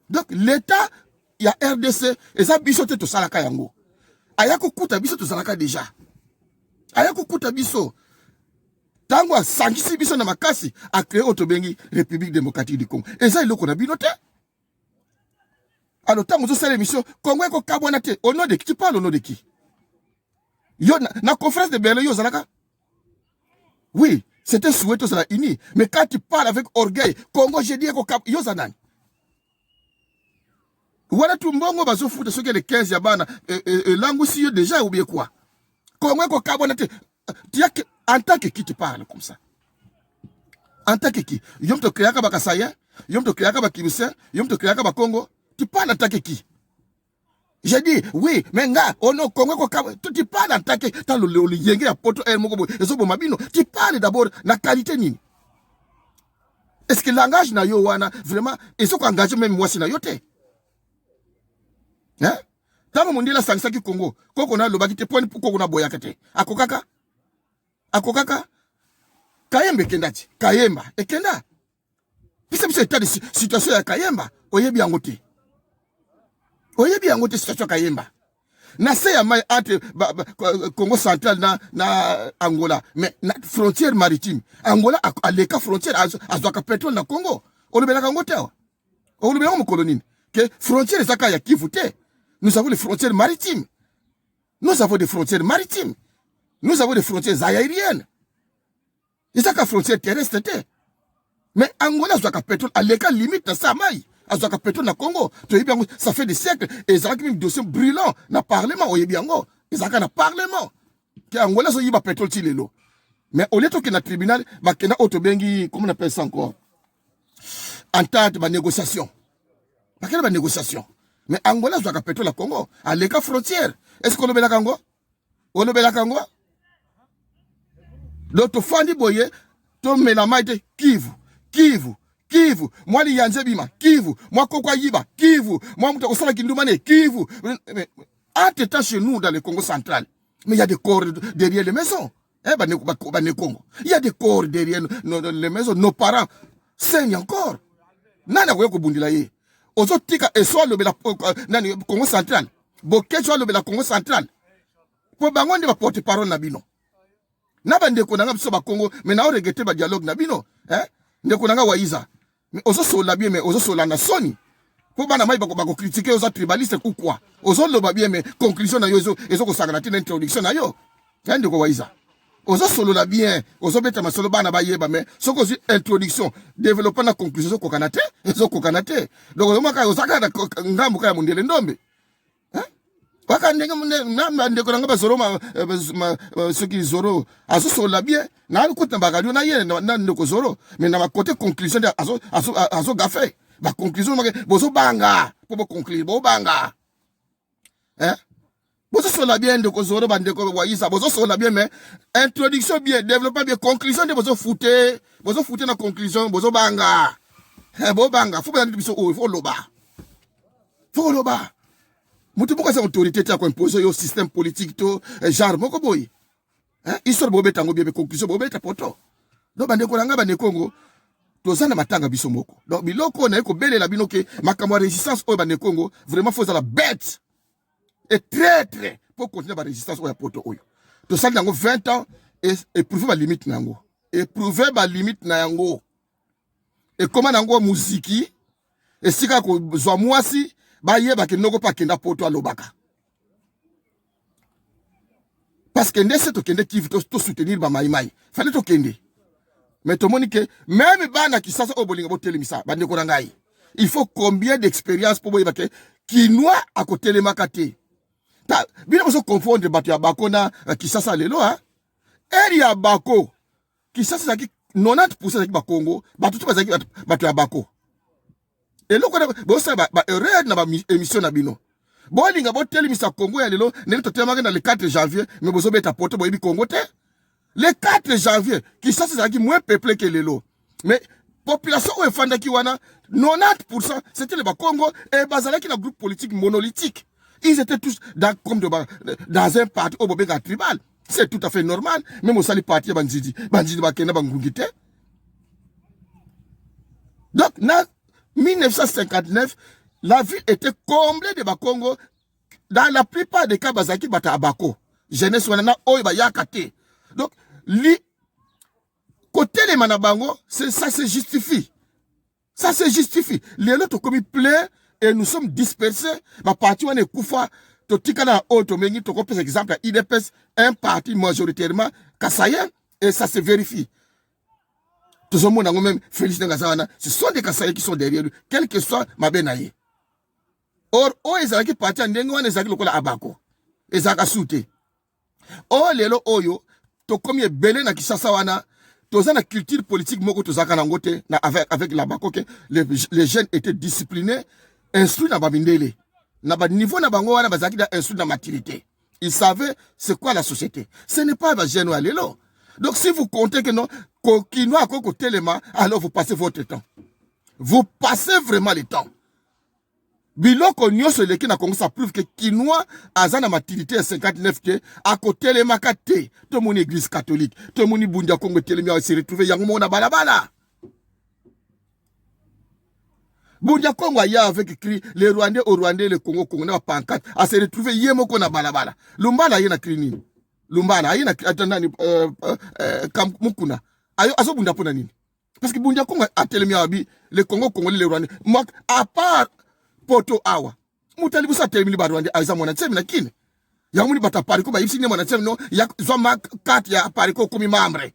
Donc, l'État, il y a RDC, et ça, bisote to salaka yango. Ayako kuta biso to salaka déjà. Ayako kuta biso. Tango a sangisi biso na makasi a créé Otobengi République démocratique du Congo. Et ça, il a binote. Alors, tango zo sala émission, Congo eko kabonate. Au nom de qui? Tu parles au nom de qui? Yo, na conférence de Berlin, yo zalaka. Oui, c'est un souhait, ça uni. Mais quand tu parles avec orgueil, Congo, j'ai dit eko yo zanani. Voilà tout mbongo bazo foute ce que les 15 yabana langue aussi déjà ou bien quoi. Congo eko kabonate. En tant que qui tu parles comme ça? En tant que qui? Yom te créa ka Kasaïen, yom te créa ka Kibussin, yom te créa ka Congo. Tu parles en tant que qui? J'ai dit, oui, mais nga, ono Congo, tu parles en tant que, t'as le yenge à poto el mokobo, mabino, tu parles d'abord la qualité nini. Est-ce que langage na yo wana, vraiment, et ce qu'on engage même moi si na yote? Hein? Tant mon dit la sansa ki Congo, koko na lobaki te point pour koko na boyakate. Akokaka? Akokaka? Kayembe kendati, Kayemba, et kenda. Pisa pisa état de situation ya Kayemba, oyebi angote. Oyebi angote situation Kayemba. Na se ya mai entre Congo central na Angola, mais na frontière maritime. Angola a leka frontière azwaka pétrole na Congo. Olobela kangote wa. Olobela mo colonie. Que frontière zaka ya Kivu te. Nous avons les frontières maritimes. Nous avons des frontières maritimes. Nous avons des frontières aériennes. Et ça, frontière terrestre, mais Angola, a pétrole, à l'écart limite, dans sa maille, a pétrole dans Congo. Ça fait des siècles, et ils ont un dossier brûlant, dans le Parlement, au Yebiango. Ils ont un Parlement. Que Angola, ils ont pétrole, mais au lieu de dans le tribunal, il y a autobengi, comment on appelle ça encore? Entente, négociation. Il y a une négociation. Mais Angola, ils ont pétrole à Congo, à l'écart frontière. Est-ce qu'on le Congo? On le Congo? L'autre fois, on boye, to melamaite Kivu, Kivu, Kivu, moi li yanzebima, Kivu, moi kokwa yiba, Kivu, moi mouta osala kindumane, Kivu. Entre-temps chez nous dans le Congo central, mais il y a des corps derrière les maisons. Eh ben, Congo. Il y a des corps derrière les maisons, nos parents saignent encore. Nana ko bundila ye. Ozo tika eswa le bela Congo central. Boke soit le bela Congo central. Pour bangonde va porter parole na bino. Naba ndeko nanga biso ba Congo mais na regretter ba dialogue na bino ndeko nanga waiza mais ozo sola bien mais ozo sola na soni po bana mai ba ko critiquer ozo tribaliste ou quoi ozo loba bien mais conclusion na yo ezo ko sagana tin introduction na yo ndeko waiza ozo solo bien ozo beta masolo bana ba yeba mais soko zi introduction développement na conclusion ko kanate ezo ko kanate donc o maka ozo kana ngambu ka mundele ndombe Waka ndeko nanga bazoro ceux qui zoro azo sola bien na kuta bagadio na ye na ndeko zoro mais na côté conclusion azo gafé ba conclusion bozo banga pour conclure bo banga bozo sola bien ndeko zoro ba ndeko waisa bozo sola bien mais introduction bien développement bien conclusion de bozo fouter na conclusion bozo banga bo banga faut pas biso o faut loba Moutou pourquoi cette autorité t'a imposé au système politique to genre moko boy histoire bobe tango bien conclusion bobe ta poto do bande ko nga bande Congo to sana matanga biso moko donc biloko na ko belela binoke makamwa résistance o bande Congo vraiment faut la bête et très pour continuer la résistance o ya poto oyo to sana nango 20 ans et éprouver ma limite nango éprouver ma limite na yango et comment nango muziki et sika ko zwa mwasi ba yeba ke noko pa kenda poto alobaka parce que ndese to kende Kivu to soutenir ba mai fallait to kende mais to monique même bana ki sasa obolinga botelemisa bande ko ngai il faut combien d'expérience pour boyeba ke kinwa a côté le makate ta bien mo so confondre batu ya bako na ki sasa lelo area bako ki sasa ki 90% ya ba Congo batu to bazaki batu ya bako et là, bossa ba erreur na ba émission na bino. Bolinga bo telemisa Congo ya lelo, neli to temanga na le 4 janvier, mais bozo beta poto boyebi Congo te. Le 4 janvier, qui ça c'est moins peuplé que lelo. Mais population ou fanda ki wana 90% c'était le Congo et bazala qui na groupe politique monolithique. Ils étaient tous dans un parti au bobega tribal. C'est tout à fait normal, même au sali parti bandidi ba kena bangungite. Donc na 1959, la ville était comblée de Bakongo. Dans la plupart des cas, Bazaki bata abako. Jeunesse wanana oy ba yakate. Donc, côté les manabango, ça se justifie. Ça se justifie. Les autres commis plein et nous sommes dispersés. Ma partie on est koufa. Totika na auto mengi to par exemple IDPS un parti majoritairement Kassayen et ça se vérifie. Tout le monde a même Félix Ngazawana, ce sont des Kassaïens qui sont derrière lui, quel que soit ma benaye. Or, ils ont parti en Nengo, ils ont lokola abako. Ils ont souté. Or, les lo oyo, to komi ebele na Kinshasa wana toza na culture politique moko tozaka nango te na avec la bakoke les jeunes étaient disciplinés instruits na babindele na ba niveau na bango wana bazaki da instruits na maturité. Ils savaient c'est quoi la société. Ce n'est pas ba jeune wa lelo. Donc si vous comptez que non Kinois koko telema, alors vous passez votre temps. Vous passez vraiment le temps. Biloko nyonso leki na Congo, ça prouve que Kinois azana maturité à 59 te à côté les makate to mon église catholique to mon bundia Congo telemi a se retrouver yango mona balabala. Bundia Congo ya avec écrit les Rwandais au Rwandais le Congo Congo na pancarte a se retrouver yemoko na balabala. Lumbala yena krini. Lumbala yena atandani mukuna. Ayo azo bunda pona nini? Parce que bundia Congo a telemi abi le Congo Congolais le Rwandais. Moi à part poto awa mutali busa termini barwande aiza mwana tsemi na kine ya muni bata pariko ba yipsi ne mwana tsemi no ya zoma kati ya pariko kumi mambre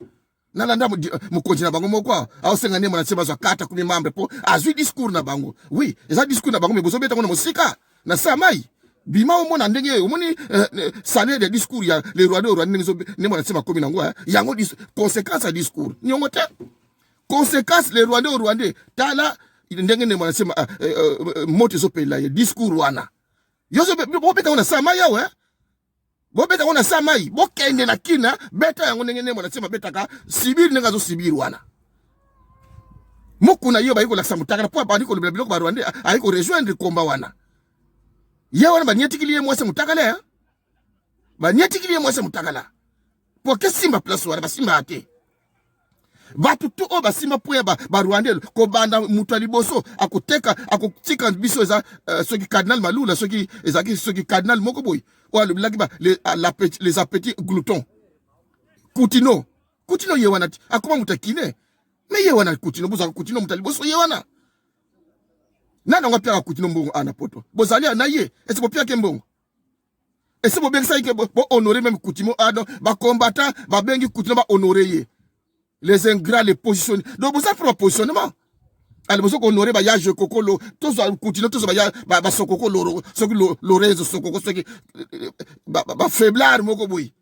nalanda mu konjina bango moko au senga ne mwana tsemi zo kata kumi mambre po azwi discours na bango oui eza discours na bango me bozo beta ngona musika na samai bima omona ndenge omoni saler de discours ya le roi de roi ne mwana tsemi komi nango yango conséquence à discours nyongo te conséquence le roi de roi tala ndenge ne mwana sema moto zo pela ye discours wana yozo bobeta ona sama yawe bobeta ona sama yi bokende na kina beta yango ndenge ne mwana sema betaka sibiri nenga zo sibiri wana mokuna yo bayiko la samutaka po ba ndiko le biloko ba Rwanda ayiko rejoindre komba wana ye wana ba nyetikiliye mwase mutakala ba nyetikiliye mwase mutakala po ke simba place wana ba simba ate batu tu o basima poya ba Rwandais ko banda mutali boso akuteka akutika biso za soki cardinal Malula soki ezaki soki cardinal moko boy o le blaki ba les appétits gloutons Coutinho ye wana akoma mutakine me ye wana Coutinho boza Coutinho mutali boso ye wana nana ngapia Coutinho mbongo ana poto bozali na ye ese bo pia ke mbongo ese bo bengisa ke bo honorer même Coutinho ado ba combattant ba bengi Coutinho ba honorer ye. Les ingrats, les positionner. Donc, vous avez un positionnement. Alors, vous avez honoré, bah, ya je koko lo, tous continuer, tous bah, sokoko lo, soki lo rezo, sokoko, soki, bah, faiblard, moko boui.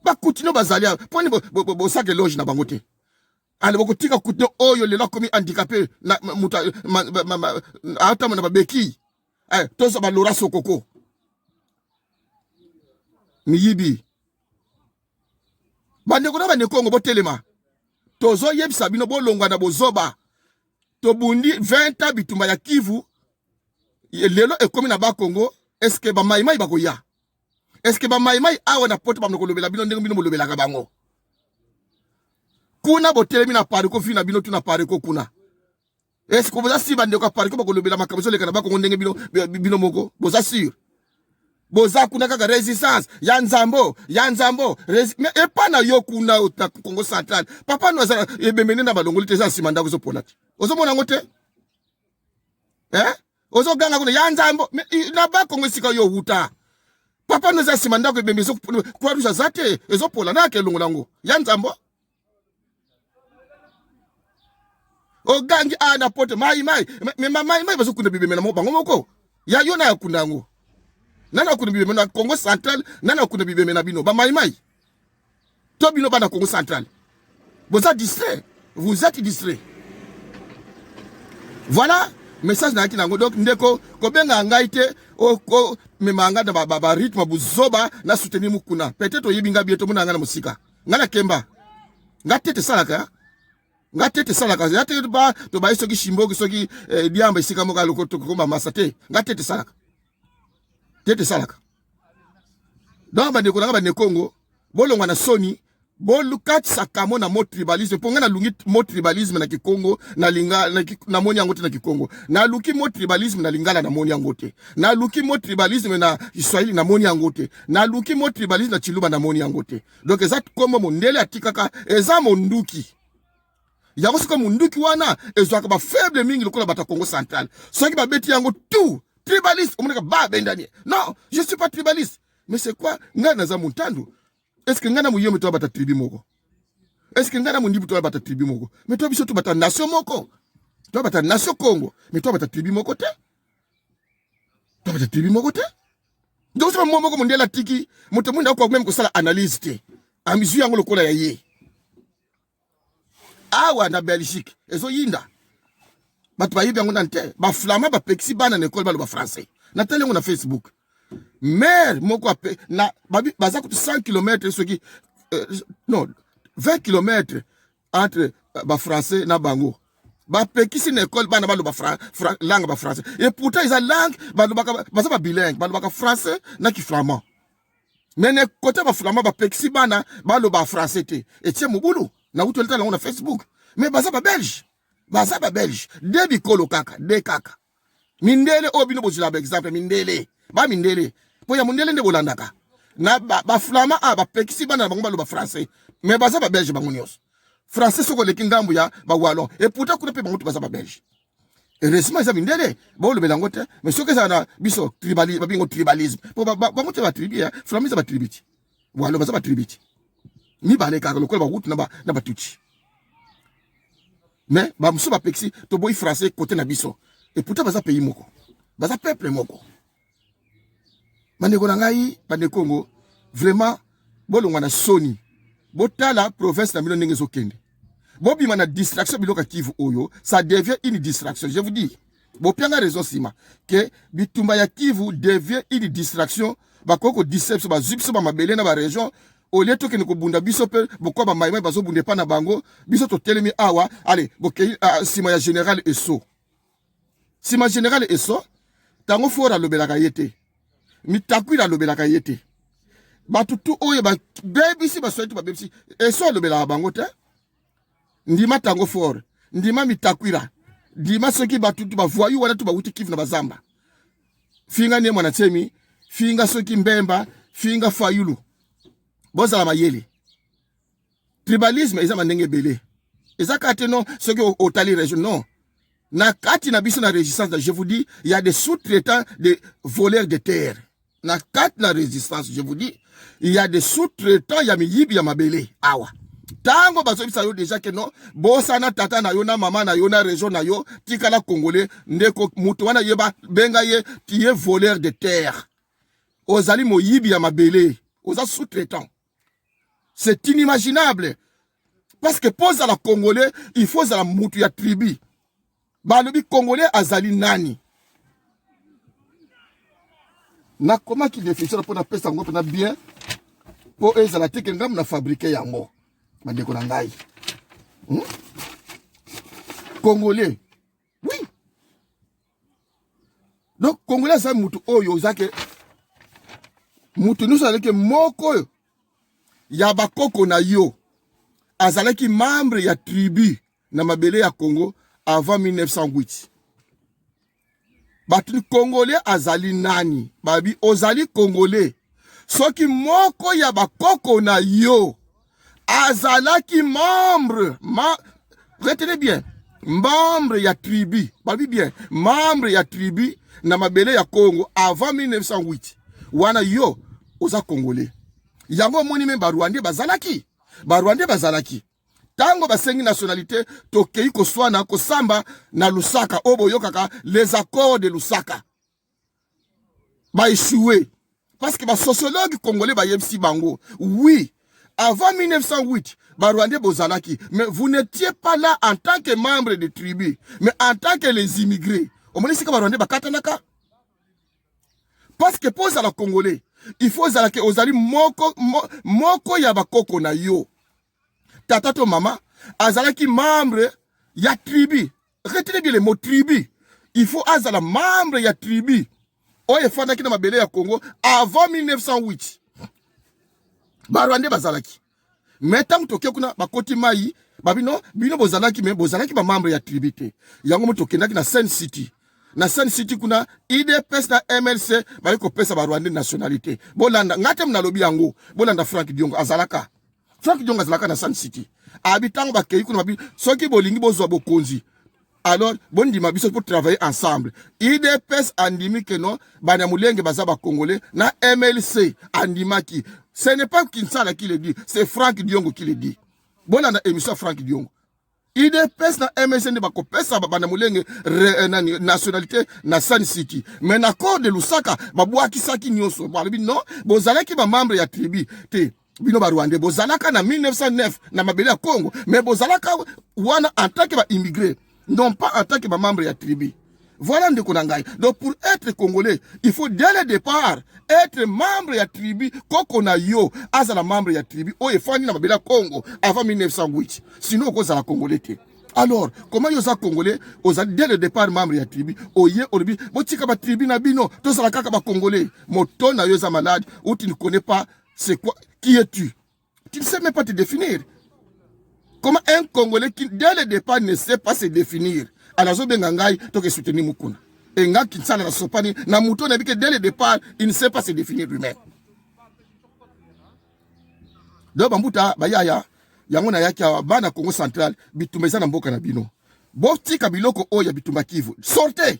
Bah, continuer, bah, zalia, poni, bo, sa ke loge na bangote. Alors, vous tika continuer, oh, yo, le la komi handicapé, na, muta, ata, na, beki. Tous, bah, lora sokoko. Miyibi. Bande kuna bande Congo botelema tozo yebisa bino bolongwa na bozoba to bundi 20 ans bitumba ya Kivu lelo ekomi na ba Congo est-ce que ba maimai bakoya est-ce que ba maimai awa na poto ba kolobela bino ndenge bino molobela ka bango kuna botelemi na pariko fina bino tuna pariko kuna est-ce que boza si bande ko pariko ba kolobela makabiso leka na ba Congo ndenge bino moko boza sûr boza kuna kaka résistance ya nzambo mais et pas na yo kuna na Congo central papa no za ebemene na balongoli te za simanda ko zo polati ozo mona ngote ozo ganga kuna ya nzambo na ba Congo sika yo huta papa no za simanda ko ebemene kwa rusha zate ezo pola na ke longo lango ya nzambo o gangi ana pote mai mai bazo kuna bibemena mo bango moko ya yo na kuna ngo nana kuna bibe na Congo central nana kuna bibe na bino ba mai to bino ba na Congo central vous êtes distrait voilà message na ki nango donc ndeko ko benga ngaite o ko memanga na ba rythme buzoba na soutenir mukuna peut-être oyibinga bieto muna ngana musika ngana kemba ngatete salaka yate ba to ba isoki shimbo soki diamba isika moka loko to komba masate ngatete salaka tete salaka donc bande ko ngaba ne Congo bolongwa na soni bolukati sakamo na mot tribalisme ponga na lungi mot tribalisme na Kikongo na linga na moni yango te na Kikongo na luki mot tribalisme na lingala na moni yango te na luki mot tribalisme na Kiswahili na moni yango te na luki mot tribalisme na Chiluba na moni yango te donc eza kombo mondele atikaka eza monduki yango siko monduki wana ezwaka ba faible mingi lokola bata Congo central soki ba beti yango tout tribaliste, on ba bendani. Non, je suis pas tribaliste. Mais c'est quoi? Ngana za muntandu. Est-ce que ngana muyo meto bata tribu moko? Est-ce que ngana mundi buto bata tribu moko? Mais toi biso tu bata nation moko. Toi bata nation Congo. Mais toi bata tribu moko te? Toi bata tribu moko te? donc c'est moi moko mondela tiki moto munda ko même ko sala analyse te amizu yango lokola ya ye awa na Belgique ezo yinda bat ba yibi yango nante ba flama ba pexi bana na école ba lo ba français na tele na Facebook mère moko ape na baza ko 100 km soki non 20 km entre ba français na bango ba pekisi na école bana ba lo ba langue ba français et pourtant ils a langue ba lo ba bilingue ba lo ba français na ki flamand mais ne côté ba flamand ba pekisi bana ba lo ba français te et tie mobulu na utoleta na Facebook mais baza ba belge debi kolo kaka de kaka mindele obino bozila ba exemple mindele ba mindele po ya mindele nde bolandaka na ba flamand ba pekisi bana bango ba lo ba français mais baza ba belge bango nyos français soko leki ngambu ya ba wallon et pourtant kuna pe bango baza ba belge et récemment ça mindele ba lo belango te mais soki ça na biso tribalisme ba bingo tribalisme po bango te ba tribu ya flamand za ba tribiti wallon baza ba tribiti mi ba le kaka lokola ba route na ba tuti mais ba muso ba pexi to boy français côté na biso et pourtant baza pays moko baza peuple moko bandeko na ngai bandeko ngo vraiment bolongwa na soni botala province na milo ndenge ezokende bobima na distraction biloka Kivu oyo ça devient une distraction je vous dis bopianga raison sima que bitumba ya Kivu devient une distraction bakoko diception ba zipso ba mabele na ba région au lieu to ke ko bunda biso pe bokwa ba maimai bazo bunde pa na bango biso to telemi awa allez bokei sima ya général eso sima général eso tango fora lobelaka yete mitakwira lobelaka yete batutu oye ba bebisi ba soitu ba bebisi eso lobelaka bango te ndima tango fora ndima mitakwira ndima soki batutu ba voyu wana tu ba wuti Kivu na bazamba finga ne mwana temi finga soki mbemba finga fayulu bozala mayele tribalisme eza mandenge belé eza kate non ce que otali région non na kati na biso na résistance je vous dis il y a des sous-traitants de voleurs de terre na kati na résistance je vous dis il y a des sous-traitants ya miyibi ya mabele awa tango bazobisa yo déjà que non bosana tata na yo na mama na yo na région na yo tikala congolais ndeko mutu wana yeba benga ye qui est voleur de terre ozali moyibi ya mabele oza sous-traitant. C'est inimaginable. Parce que pose à la Congolais, il faut à la moutou ya tribu. Balobi Congolais azali nani. Na comment qu'il définit pour na pesa ngo na bien pour ezala teke ngam na fabriquer yango. Mandeko na ngai. Congolais. Oui. Donc Congolais ça moutou oyo zake moutou nous avec moko ya bakoko na yo azalaki membre ya tribu na mabele ya Congo avant 1908 batu Congolais azali nani babi ozali Congolais soki moko ya bakoko na yo azalaki membre retenez bien membre ya tribu babi bien membre ya tribu na mabele ya Congo avant 1908 wana yo oza Congolais yango moni me Barwandais bazalaki tango basengi nationalité tokei ko swana ko samba na Lusaka obo yokaka les accords de Lusaka ba échoué parce que ba sociologue congolais ba yemsi bango oui avant 1908 Barwandais bozalaki mais vous n'étiez pas là en tant que membre de tribu mais en tant que les immigrés omoni sika Barwandais bakatanaka parce que pour ça la congolais il faut que ozali moko ya bakoko na yo tata to mama azalaki membre ya tribu retenez bien le mot tribu il faut azala membre ya tribu oye fandaki na mabele ya Congo avant 1908 Barwandais bazalaki mais tant toke kuna bakoti mai babino bino bozalaki mais bozalaki ba membre ya tribu te yango motokendaki na Sun City na Sun City kuna IDPS na MLC bali ko pesa Barwandais nationalité bolanda ngate mna lobi yango bolanda Frank Diongo azalaka na Sun City habitant bakei kuna babi soki bolingi bozwa bokonzi alors bondima biso pour travailler ensemble IDPS andimi que non bana mulenge bazaba congolais na MLC andimaki ce n'est pas Kinsala qui le dit c'est Frank Diongo qui le dit bolanda émission Frank Diongo IDPS na MSN bakopesa bana mulenge nationalité na Sun City. Mais na accord de Lusaka babwaki saki nyonso. Balobi non, bozalaki ba membre ya tribu te. Bino ba Rwanda bozalaka na 1909 na mabele ya Congo, mais bozalaka wana en tant que ba immigré, non pas en tant que ba membre ya tribu. Voilà ndeko na ngai. Donc pour être congolais, il faut dès le départ être membre ya tribu koko na yo azala membre ya tribu o efani na mabela Congo avant 1908. Sinon ko za congolais te. Alors, comment yo za congolais, oza dès le départ membre ya tribu, oye olobi, botika ba tribu na bino, to za kaka ba congolais. Moto na yo za malade ou tu ne connais pas c'est quoi, qui es-tu? Tu ne sais même pas te définir. Comment un congolais qui dès le départ ne sait pas se définir? Alazo bengangai toke soutenir mukuna. Et nga kinsala na sopani na muto na bike dès le départ, il ne sait pas se définir lui-même. Donc bambuta bayaya yango na yaki bana Congo central bitumeza na mboka na bino. Botika biloko oya bitumba Kivu. Sortez.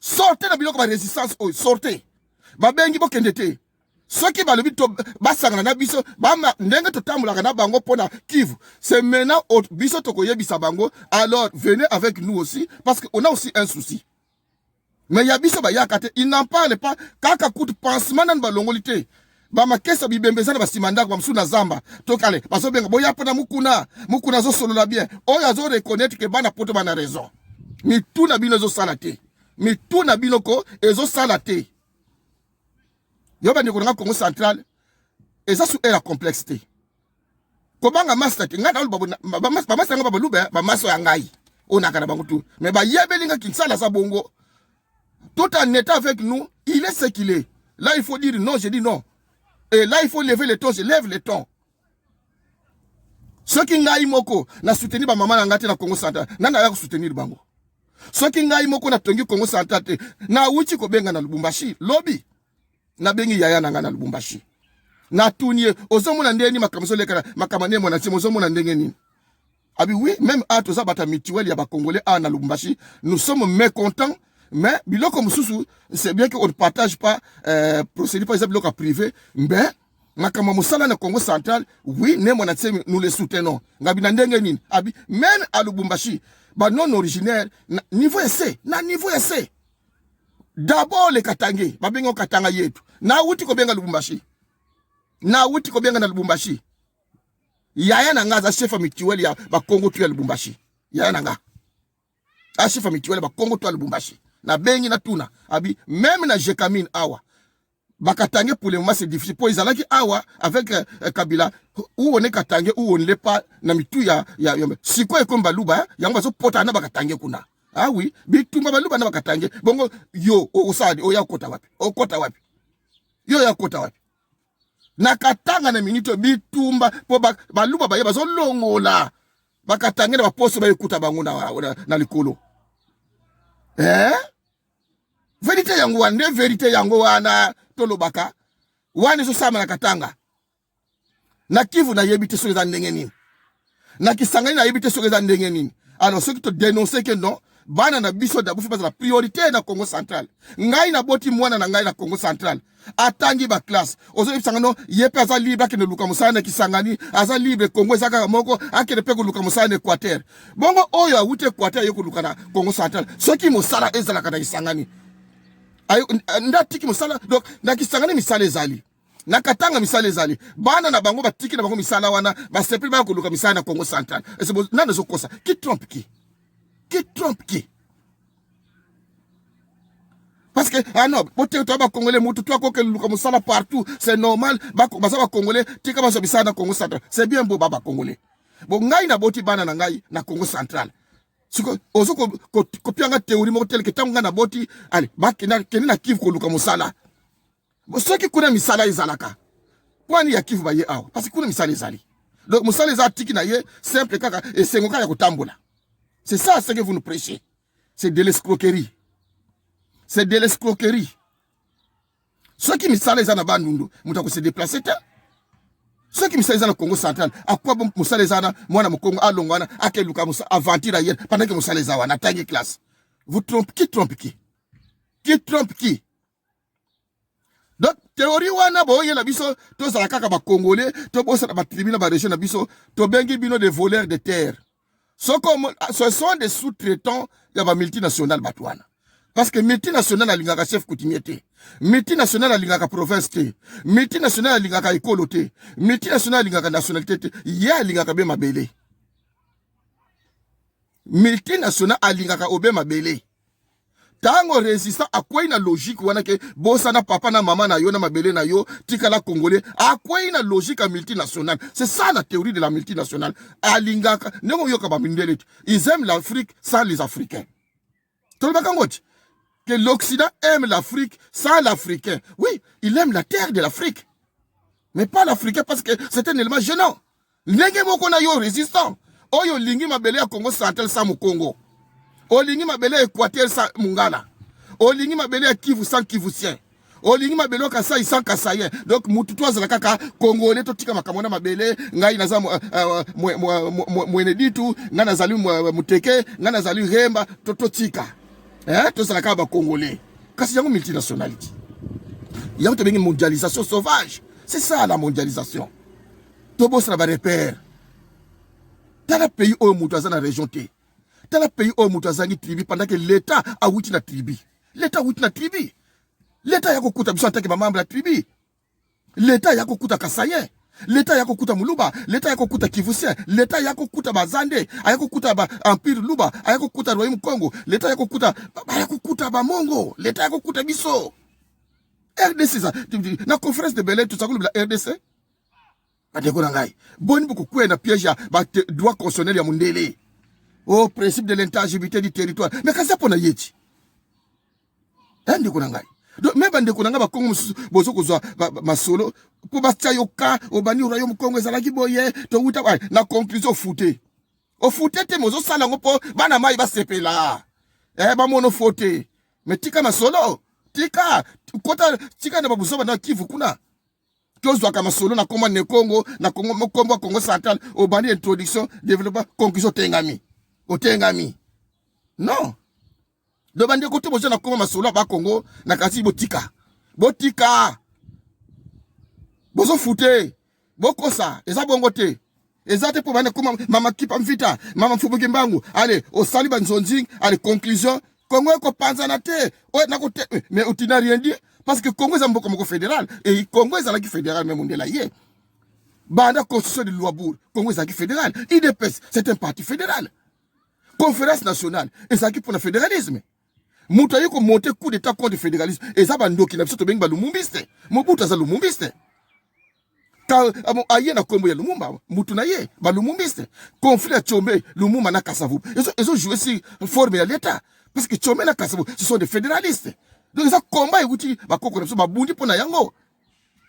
Sortez na biloko ba résistance oyo, sortez. Babengi bokendete. Soki balobi to basangana na biso bama ndenge totamulaka na bango pona Kivu, c'est maintenant biso tokoyebisa bango, alors venez avec nous aussi parce qu'on a aussi un souci. Mais ya biso ba yakate, il n'en parle pas kaka coup de pansement nan balongolité. Bama kesa bibembezana basimandaka ba msuna zamba tokale baso benga boya pona mukuna zo solo la bien oya zo reconnaître que bana poto bana raison. Mi tout na bino zo salate. Mi tout na bino ko ezo salate. Yoba ni konanga Congo central eza su la complexité. Kobanga master nga na ba master nga ba lube ba maso ya ngai ona kana bango tout. Mais ba yebelinga kinsala sa bongo. Tout en état avec nous, il est ce qu'il est. Là il faut dire non, je dis non. Et là il faut lever le ton, je lève le ton. Ce qui ngai moko na soutenir ba maman na ngati na Congo central, nana ya soutenir bango. Ce qui ngai moko na tongi Congo central te, na uchi ko benga na Lubumbashi, lobby. Na bengi yaya na ngana Lubumbashi. Na tunie, ozomona ndeni makamso lekana, makamane mona timo ozomona ndenge nini. Abi oui, même à toza bata mituel ya ba Congolais à na Lubumbashi, nous sommes mécontents, mais biloko mususu, c'est bien qu'on ne partage pas procédure par exemple biloko privé, mais makama musala na Congo central, oui, ne mona timo nous les soutenons. Ngabi na ndenge nini. Abi même à Lubumbashi, ba non originaire, niveau essai, na niveau essai. D'abord les Katange, babenga Katanga yetu. Na wuti ko benga Lubumbashi. Na wuti ko benga na Lubumbashi. Yaya nanga za chef mutuel ya ba Congo tu ya Lubumbashi. Yaya nanga. A chef mutuel ba Congo tu ya Lubumbashi. Na bengi na tuna. Abi même na Jekamine awa. Ba Katange pour le moment c'est difficile. Pour izalaki awa avec Kabila où on est Katange où on l'est pas na mitu ya siko ekomba luba yango zo pota na ba Katange kuna. Ah oui, bitumba baluba na bakatange. Bongo yo osadi oya kota wapi? Okota wapi? Yo ya kota wapi? Nakatanga na minito bitumba po baluba baye bazolongola. Bakatange na baposo baye kuta bango na likolo. Vérité yango wane, vérité yango wana tolobaka. Wane so sama na katanga. Na Kivu na yebite so za ndenge nini. Na Kisangani na yebite so za ndenge nini. Alors ceux qui te dénoncent que non, bana na biso da bufi la priorité na Congo central. Ngai na boti mwana na ngai na Congo central. Atangi ba classe. Ozo ibsangano yepe aza libre ke ne luka musane Kisangani, aza libre Congo zaka moko akele pe ko luka musane Équateur. Bongo oyo awute Équateur yoko luka na Congo central. Soki mosala ezala kana Kisangani. Ayo ndatiki mosala donc na Kisangani misala ezali. Na Katanga misala ezali. Bana na bango batiki na bango misala wana ba sepri ba ko luka misala na Congo central. Et c'est bon nana zo kosa. Qui trompe qui? Qui trompe qui? Parce que, ah non, tu vas Congolais, tu vas comme ça partout, c'est normal, bah Congolais, tu vas ça dans Congo central. C'est bien beau, baba Congolais. Bon, ngai na boti bana na ngai na Congo central. Siko, ozo kopianga théorie mo tel que tanga na boti, allez, ba keni na Kivu ko luka musala. Bon, ceux qui connaissent misala izalaka. Kwani ya Kivu ba ye awa, parce que kuna misala izali. Donc musala za tiki na ye simple kaka et sengoka ya kotambola. C'est ça ce que vous nous prêchez. C'est de l'escroquerie. C'est de l'escroquerie. Ceux qui me salent les anabandundu, moutako se déplacer. Ceux qui me salent dans le Congo central, à quoi bon me salent les ana, moi na Congo à Longwana, à quel luka musa aventure hier, pendant que me salent les awana, taille classe. Vous trompez qui trompe qui? Qui trompe qui? Donc théorie wana boye la biso, to za kaka ba Congolais, to bossa ba tribune ba région na biso, to bengi bino de voleurs de terre. Ce sont des sous-traitants de la multinationale Batouana. Parce que multinationale a l'ingaka chef coutumier te. Multinationale a l'ingaka province te. Multinationale a l'ingaka école te. Multinationale a l'ingaka nationalité te. Ya l'ingaka be mabele. Multinationale a l'ingaka obe mabele. Tango résistant a quoi une logique wana ke bossa na papa na maman na yo na mabele na yo tikala congolais a quoi une logique à multinationale. C'est ça la théorie de la multinationale. A l'ingaka nengo yoka ba mindele. Ils aiment l'Afrique sans les Africains. Tout le monde que l'Occident aime l'Afrique sans l'Africain. Oui, il aime la terre de l'Afrique. Mais pas l'Africain parce que c'est un élément gênant. L'engé moko na yo résistant. Oyo lingi mabele ya Congo central sans Congo. O lingi mabele Équateur sans Mungala. O lingi mabele ya Kivu sans Kivusien. O lingi mabele ya Kasai sans Kasayen. Donc mututu azala kaka Congolais to tika makamona mabele ngai naza mweneditu nga nazali muteke nga nazali remba to tika. Tout ça là congolais. Kasi yango multinationalité. Yango te bengi mondialisation sauvage. C'est ça la mondialisation. Tobo sera ba repère. Dans le pays où mutu azana région te. Dans le pays où mutu azangi tribu pendant que l'État a wuti na tribu. L'État wuti na tribu. L'État yako kuta biso antake ba membre la tribu. L'État yako kuta Kasayen. L'État yako kuta Muluba, l'État yako kuta Kivusien, l'État yako kuta Bazande, ayako kuta ba Empire Luba, ayako kuta Royaume Congo, l'État yako kuta ba Mongo, l'État yako kuta biso. RDC ça, na conférence de Berlin tout ça la RDC. Badeko nangai. Boni beaucoup kwe na piège ba droit constitutionnel ya mundele. Au principe de l'intangibilité du territoire. Mais qu'est-ce que pona yeti? Ndeko nangai. Donc même bandeko nanga ba Congo bozo kozwa masolo pour bastia yoka obani royaume Congo ezalaki boye to uta na conclusion fouté. O fouté te mozo sala ngo po bana mai ba sepela. Ba mono fouté. Mais tika masolo, tika kota tika na babuzo na Kivu kuna. Kozwa kama solo na koma ne Congo na Congo central obani introduction développement conclusion tengami. O tengami. Non. Do bande kote bozo na koma masolo ba Congo na kasi botika. Botika. Bozo fouté. Bokosa. Eza bongote. Eza te po bande koma mama kipa mvita. Mama mfubuki mbangu. Allez, au sali banzonzing. Allez, conclusion. Congo eko panza na te. Ouais, na kote. Mais tu n'as rien dit. Parce que Congo est un peu fédéral. Et Congo est un fédéral même on est là. Banda constitution de Louabourg. Congo est un fédéral. IDPS, c'est un parti fédéral. Conférence nationale. Et ça qui pour le fédéralisme. Mouta yeko monte coup d'état contre le fédéralisme. Et ça bando qui n'a pas bien ba lumumbiste. Mobuta za lumumbiste. Quand aye na Congo ya lumumba, mutu na ye ba lumumbiste. Conflit à Tchombe, Lumumba na Kasavu. Ils ont joué si forme à l'état parce que Tchombe na Kasavu, ce sont des fédéralistes. Donc ça combat et ba koko na so ba bundi pona yango.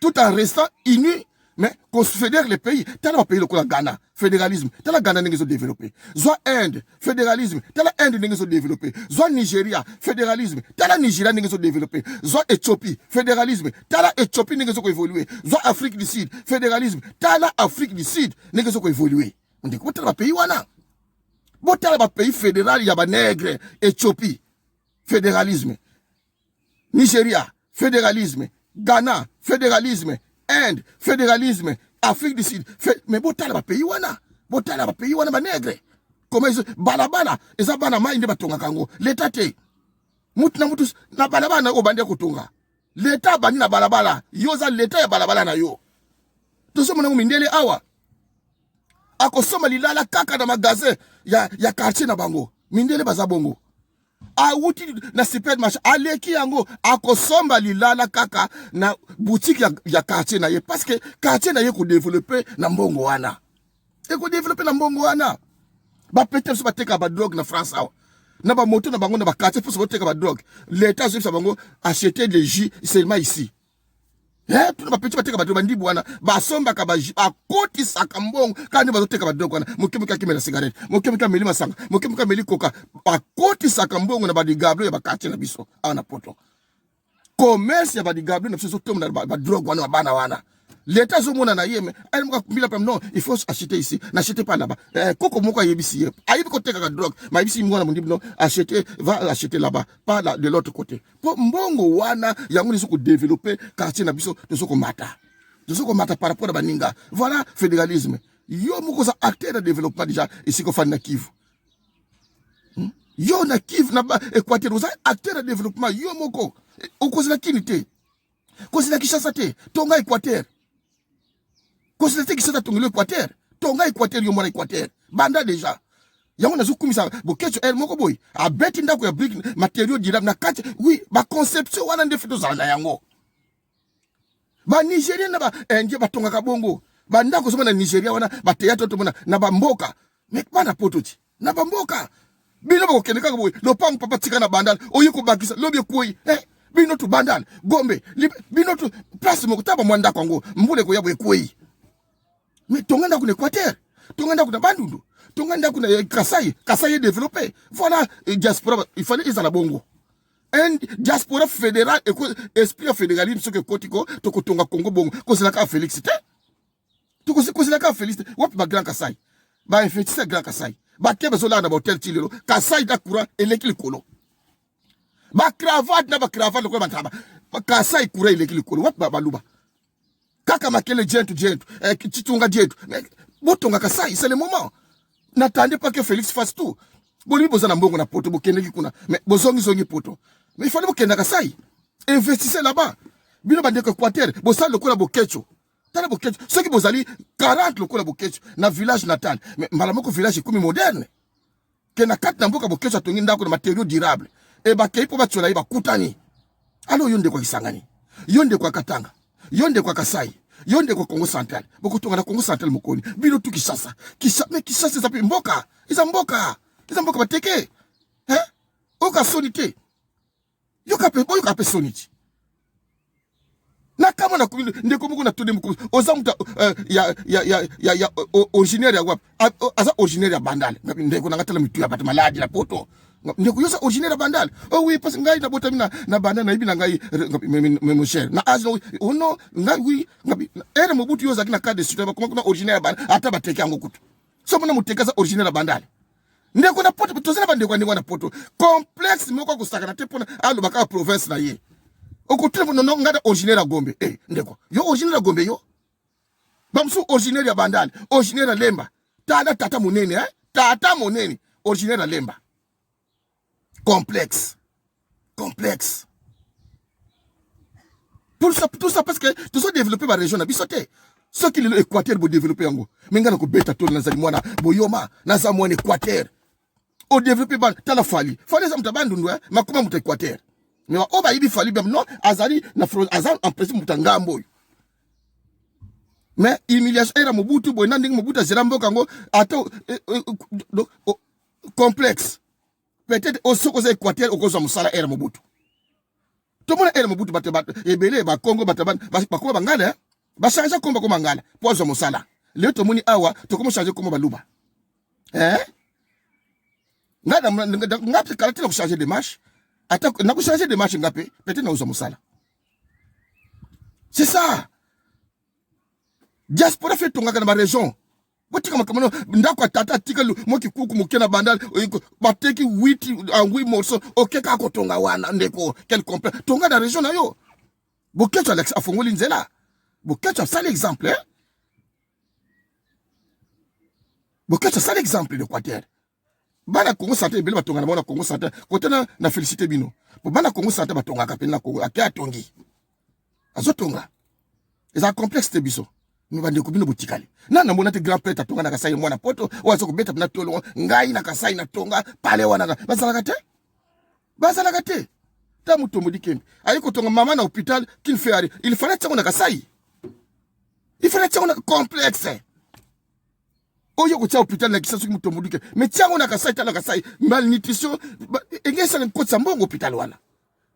Tout en restant unis. Mais qu'on se fédère les pays, tel un pays comme la Ghana, fédéralisme, tel la Ghana n'est pas développé. Soit Inde, fédéralisme, tel la Inde n'est pas développé. Soit Nigeria, fédéralisme, tel la Nigeria n'est pas développé. Soit Éthiopie, fédéralisme, tel la Éthiopie n'est pas évolué. Soit Afrique du Sud, fédéralisme, tel la Afrique du Sud n'est pas évolué. On dit comment tel un pays wana? Bon tel un pays fédéral, il y a des nègres, Éthiopie, fédéralisme, Nigeria, fédéralisme, Ghana, fédéralisme. Inde, fédéralisme, Afrique du Sud, mais botala ba pays wana ba nègre. Comment ils balabala, eza bana mai ndeba tonga kango. L'état te. Mutu na balabala na obande ko tonga. L'état bani na balabala, yoza l'état ya balabala na yo. Toso mona mindele awa. Akosoma lilala kaka na magasin ya quartier na bango. Mindele baza bongo. A wuti na supermarché aleki yango akosomba lilala kaka na boutique ya quartier na ye parce que quartier na ye ko développer na mbongo wana ba peut-être so ba teka ba drogue na France awa na ba moto na bango na ba quartier pour so teka ba drogue l'état so bango acheter des jus seulement ici tout ba petit ba teka ba drogue ndibu wana ba somba ka ba akoti sakambongo kandi ba teka ba drogue wana mukimika kimela cigarette mukimika meli masanga mukimika meli coca akoti sakambongo na ba digablo ya ba quartier na biso awana poto commerce ya ba digablo na biso to na ba drogue wana bana wana l'état zo mona na yeme ali muka mbila pam non il faut acheter ici n'achetez pas là-bas koko moko yebisi ye ayibi ko teka ka drogue ma yebisi mwana mundibu non va acheter là-bas pas là, de l'autre côté po mbongo wana yango ni soko développer quartier na biso to soko mata par rapport à baninga voilà fédéralisme yo moko za acteur de développement déjà ici ko fana Kivu Yo na Kivu na Équateur oza acteur de développement yo moko. Okozela kini te. Kozela Kinshasa te. Tonga Équateur. Kozela te Kinshasa tonga Équateur. Tonga Équateur yo mona Équateur. Banda déjà. Yango na zukumisa bokecho el moko boy. A beti ndako ya brick matériaux dirables na kati. Oui, ba conception wana ndefu to za yango. Ba Nigérien na ba enje batonga kabongo. Ba ndako soma na Nigeria wana ba théâtre to mona na ba mboka. Mek bana pototi. Na ba mboka. Bino ba kokende kaka boy. Lopango papa tika na bandal. Oyiko bakisa lobi koyi. Bino tu bandal. Gombe. Bino tu place moko taba mwanda kwango. Mbule ko yabo koyi. Mais tonga ndako na Équateur. Tonga ndako na Bandundu. Tonga ndako na Kasai. Kasai est développé. Voilà diaspora. Il fallait ils la bongo. Un diaspora fédéral esprit fédéralisme ce que kotiko toko tonga Congo bongo. Kozela ka Félix te. Kozela ka Félix. Wap ba Grand Kasai. Ba infecté Grand Kasai. Ba kebe zola na hotel Tilelo. Kasai da courant elekili kolo. Ba cravate na ba cravate ko ba taba. Kasai courant elekili kolo. Wap ba baluba. Kaka makele jentu chitunga jentu. Botonga Kasai, c'est le moment. N'attendez pas que Félix fasse tout. Boli boza na mbongo na poto bokende kuna. Mais bozongi zongi poto. Mais il fallait bokenda Kasai. Investissez là-bas. Bino bande ko Équateur, bosala lokola bokecho. Tala bokecho. Ceux qui bozali 40 lokola bokecho na village natal. Mais malamoko village comme moderne. Que na kat na mboka bokecho atongi ndako na matériaux durables. Et ba kei po ba tsola ba kutani. Alo yonde kwa Kisangani. Yonde kwa Katanga. Yonde kwa Kasai. Yonde kwa Congo Central. Boko tonga na Congo Central mokoni. Bino tu Kinshasa. Mais Kinshasa ça mboka. Isa mboka. Isa mboka bateke. Oka sonite. Yoka pe sonite. Na kama na kumini ndeko moko na tone moko. Oza muta ya originaire ya wap. Aza originaire ya Bandal. Ndeko na ngatala mitu ya batu maladi na poto. Ndeko yosa originaire ya Bandal. Oh oui parce ngai na bota mina na Bandal na ibi na ngai mon cher. Na azno ono ngai oui ngapi. Era mobutu yosa kina carte de citoyen kuma kuna originaire ya Bandal ata bateke yango kutu. So mona muteka originaire ya Bandal. Ndeko na poto tozena bandeko na poto. Complexe moko kusaka na te pona alo baka province na ye. Okutule no ngada originaire ya Gombe. Ndeko. Yo originaire ya Gombe yo. Bamsu originaire ya Bandal, originaire ya Lemba. Tata monene Tata monene originaire ya Lemba. Complexe. Tout ça parce que tout ça développé par région na bisoté. Ce qui l'Équateur bo développer yango. Mengana ko beta to na zali mwana boyoma na za mwana Équateur. O développer ban tala fali. Fali za mtabandundu makuma muta Équateur. Mais oba ibi fali bam non azali na azan en principe mutanga mboy. Mais humiliation era Mobutu boy nanding Mobutu azela mboka ngo ata complexe. Peut-être aussi cause Équateur au cause musala era Mobutu. Tout le monde era Mobutu bat ebele ba Congo bataban ba ko bangala ba changer komba ko mangala pozo musala. Le to moni awa to ko changer komba baluba. Ngapte caractère ko changer de marche. Attends, n'a pas changé de marche ngapé, peut-être na musala. C'est ça. Diaspora fait tonga na ma région. Botika makamano ndako tata tika moki kuku mokena Bandal bateki 8 morceaux okeka ko tonga wana ndeko quel complet tonga na région na yo. Bokecho Alex afongoli nzela. Bokecho ça l'exemple Bokecho ça l'exemple de Équateur. Bana Congo Central bele batonga na mona Congo Central côté na félicité bino po bana Congo Central batonga ka pena Congo akia tongi azotonga eza complexe te biso mi bande ko bino botikali na mona te grand prêtre tonga na Kasai mwana poto wazo ko beta na tolo ngai na Kasai na tonga pale wana bazalaka te ta mutombo dikembe ayiko tonga mama na hôpital kin fait il fallait tsango na Kasai il fallait tsango na complexe. Oyo ko tia hôpital na Kisasu mutombuduke mais tiango na Kasai tala Kasai malnutrition engesa na kotsa mbongo hôpital wana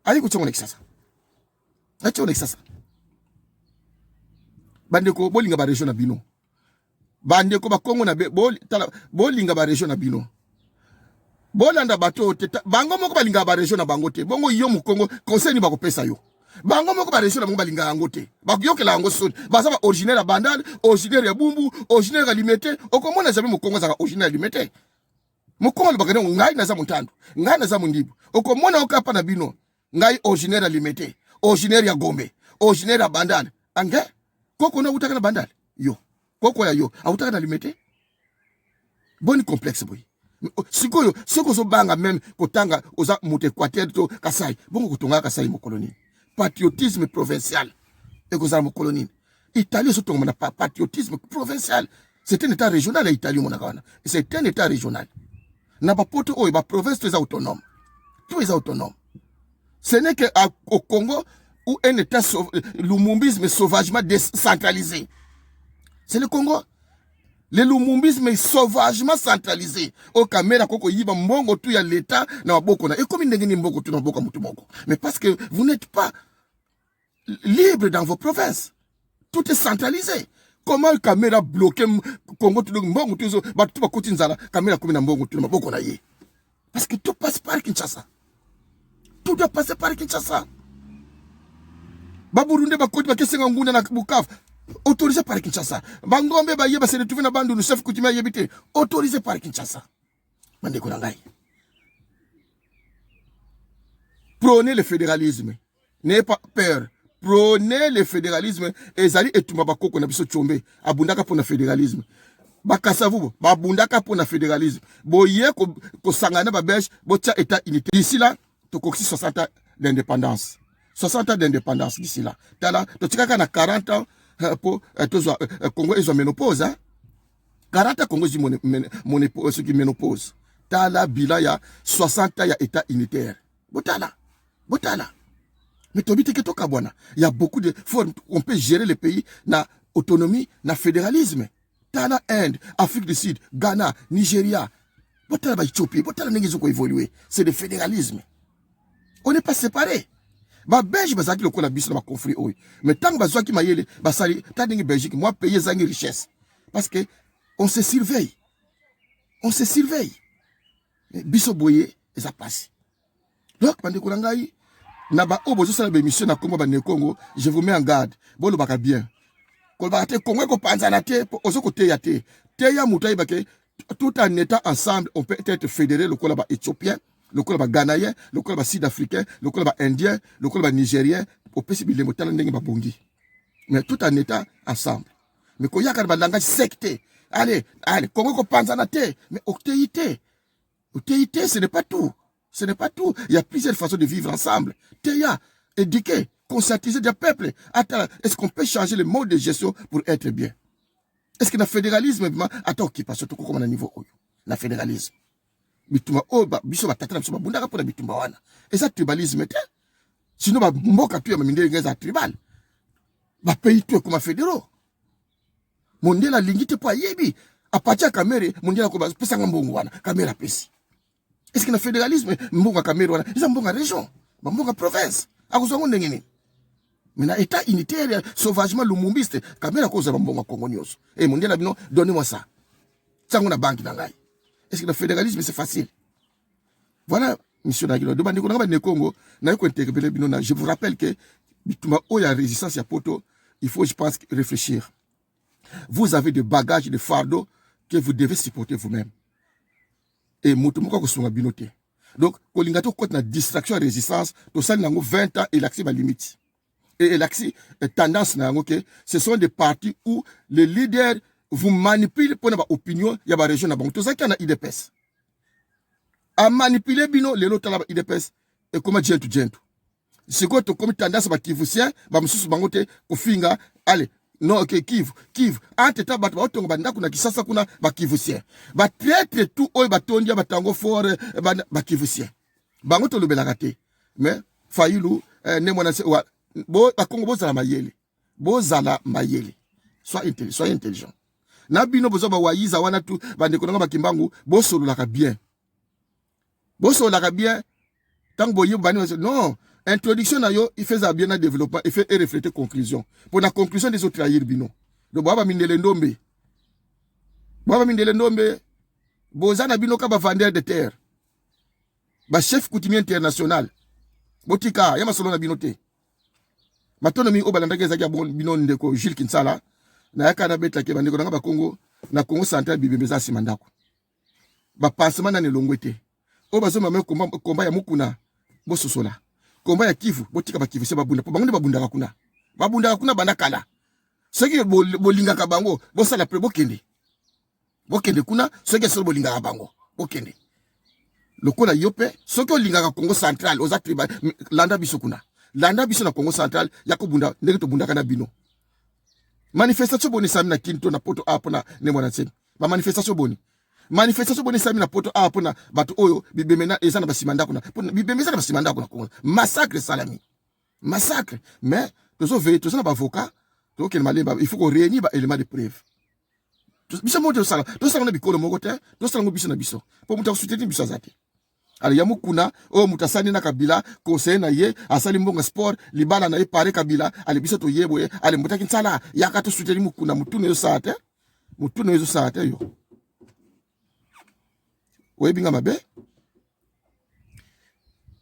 ayi ko tiango na Kisasa acho na Kisasa bandeko bolinga ba région na bino bandeko ba Kongo na bolinga ba région na bino bolanda bato te bango moko balinga ba région na bango te bongo yo mu Kongo conseil ni ba ko pesa yo bango moko ba région na bango balinga yango te ba yokela yango soni baza ba originaire ya Bandal originaire ya Bumbu originaire ya Limete okomona jamais mu Kongo za originaire ya Limete mu Kongo le bakane ngai na za Mutandu ngai na za Mundibu okomona okapa na bino ngai originaire ya Limete originaire ya Gombe originaire ya Bandal ange koko na utaka na Bandal yo koko ya yo utaka na Limete boni complexe boy Sikoyo soko zo banga même kotanga oza moto Équateur to Kasai bongo kotonga Kasai mo colonie patriotisme provincial et kozala mo colonie Italie so tonga na patriotisme provincial c'est un état régional l'Italie mon akana c'est un état régional na ba poto o ba province to autonome tout est autonome ce n'est que au Congo où un état lumumbisme sauvagement décentralisé c'est le Congo. Le lumumbisme est sauvagement centralisé. Au caméra koko yiba mbongo tu ya l'état na waboko na. Et comme il mbongo tu na waboko mutu mbongo. Mais parce que vous n'êtes pas libre dans vos provinces. Tout est centralisé. Comment le caméra bloqué Congo tu mbongo tu ba tu ba koti nzala caméra comme na mbongo tu na waboko na ye. Parce que tout passe par Kinshasa. Tout doit passer par Kinshasa. Baburunde ba koti ba kesenga nguna na Bukavu. Autorisé par Kinshasa. Bangombe ba yeba se retrouver na bandu chef coutumier yebité. Autorisé par Kinshasa. Mande ko ngai. Prenez le fédéralisme. N'ayez pas peur. Prenez le fédéralisme. Ezali etuma bakoko na biso tchombe. Abundaka pour le fédéralisme. Bakasavu babundaka pour le fédéralisme. Boye ko sangana ba belge botia état unité. D'ici là, to koksi 60 ans d'indépendance. 60 ans d'indépendance d'ici là. Tala to tikaka na 40 ans pour Congo ils ont ménopause hein 40 ans Congo ils ont ce qui ménopause tala bila ya 60 ans ya état unitaire botala mais tobite ke toka bwana il y a beaucoup de formes on peut gérer le pays na autonomie na fédéralisme tala Inde Afrique du Sud Ghana Nigeria botala ba Éthiopie botala ndenge ko évoluer c'est le fédéralisme on n'est pas séparés. Ba Belgique bazaki lokola biso na ba conflit oyo mais tant bazwaki mayele basali tandingi Belgique moi payer zangi richesse parce que on se surveille biso boye eza passe donc bande ko ngai na ba obozo sala ba émission na Congo ba ne Congo je vous mets en garde bolo baka bien ko ba te Congo ko panza na te ozo ko te ya mutai bake tout en état ensemble on peut être fédéré lokola ba éthiopien le club Ghanaien, le club Sud-Africain, le club Indien, le club Nigérien, au possible les moteurs n'engagent pas bongi. Mais tout en état ensemble. Mais quand il y a un langage secté, allez, comment on pense à la terre? Mais au TIT, ce n'est pas tout. Ce n'est pas tout. Il y a plusieurs façons de vivre ensemble. Théa, éduquer, conscientiser des peuples. Attends, est-ce qu'on peut changer le mode de gestion pour être bien? Est-ce que le fédéralisme, attends, qui passe surtout comme on a niveau, le fédéralisme. Bituma oba biso batata biso babundaka pona bitumba wana eza tribalisme te sinon ba mboka tu ya mamindele ngeza tribal ba pays tu comme fédéraux mondela lingite po yebi apacha kamere mondela ko pesa ngambongo wana kamera pesi est-ce que na fédéralisme mbonga kamere wana eza mbonga région ba mbonga province akuzongo ndengeni mina état unitaire sauvagement lumumbiste kamera ko za mbonga Congo nyos et mondela bino donnez-moi ça tsango na banki na ngai. Est-ce que le fédéralisme c'est facile? Voilà, monsieur Nagilo. Je vous rappelle que il y a résistance à poto. Il faut, je pense, réfléchir. Vous avez des bagages, des fardeaux que vous devez supporter vous-même. Et Moutoumoko Kosunga Binote. Donc, Kolingato côté la distraction et résistance, tout ça, 20 ans, et l'accès à limite. Et l'accès tendance, ce sont des partis où les leaders vous manipulez pour votre opinion, il y a une région là-bas. Tout ça qui a IDPS. À manipuler bino, les autres là IDPS, et comment gentle. C'est quoi tu comme tendance à Kivusien, bah monsieur Bangote, Kofinga, allez, non, ok, Kiv, entre-temps, bah tu vas kuna kisasa kuna bah Kivusien. Bah traiter tout, oi, bah tondia, bah tango fort, bah Kivusien. Bangote le belagate. Mais, Fayulu, ne mwana se, bo, bah Congo, bozala mayele. Sois intelligent. Na bino bozo ba wayiza wana tu bande konanga bakimbangu bosolo la bien tant boye bani non introduction na yo il fait ça bien na développement il fait et refléter conclusion pour la conclusion des autres trahir bino do baba mindele ndombe bozana bino ka ba vendeur de terre ba chef coutumier international botika ya masolo na bino te matono mi obalandaka ezaki bon bino ndeko Jules Kinsala na yakana beta ke bandeko na Congo na Congo central bibembeza simandako ba pansement na nelongwete o bazoma me komba ya mukuna bososola komba ya Kivu botika ba Kivu se babunda po bango babundaka kuna bandakala soki bolinga ka bango bosala pre bokende kuna soki solo bolinga ka bango okende lokola yope soki olingaka Congo central oza tribal landa biso kuna landa biso na Congo central yako bunda ndenge to bundaka na bino manifestation boni sami na Kinto na poto apo na nemwana tsemi ba manifestation boni sami na poto apo na bato oyo bibemena eza na basimanda kuna bibemeza na basimanda kuna Congo massacre salami massacre mais tozo veiller tozo na ba avocat to ken malemba il faut qu'on réunisse ba éléments de preuve biso mo to sala na bikolo moko te to sala ngo biso na biso po muta soutenir biso zate ali ya mukuna o mutasani na Kabila conseil na ye asali mbonga sport libala na ye pare Kabila ali biso to yeboye ali mutaki nsala yaka to soutenir mukuna mutune yo sate yo oyebinga mabe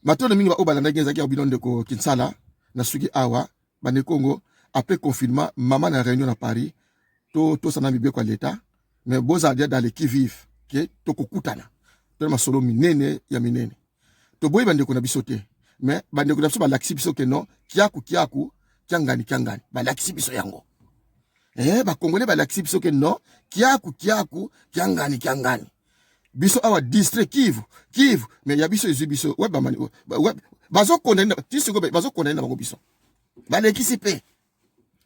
matono mingi ba obalanda genza ki obino ndeko Kinsala na suki awa bane Congo après confinement maman na réunion à Paris to sana bibe kwa l'état mais boza dia dans les qui vivent que to kokutana to masolo minene ya minene to boy bande ko na bisote mais bande ko na biso ba laksi biso ke non kiaku kiangani ba laksi biso yango ba congolais ba laksi biso ke non kiaku kiangani biso awa district Kivu mais ya biso ezibiso web ba mani web bazo condamner tisi go bazo condamner bango biso ba lekisi pe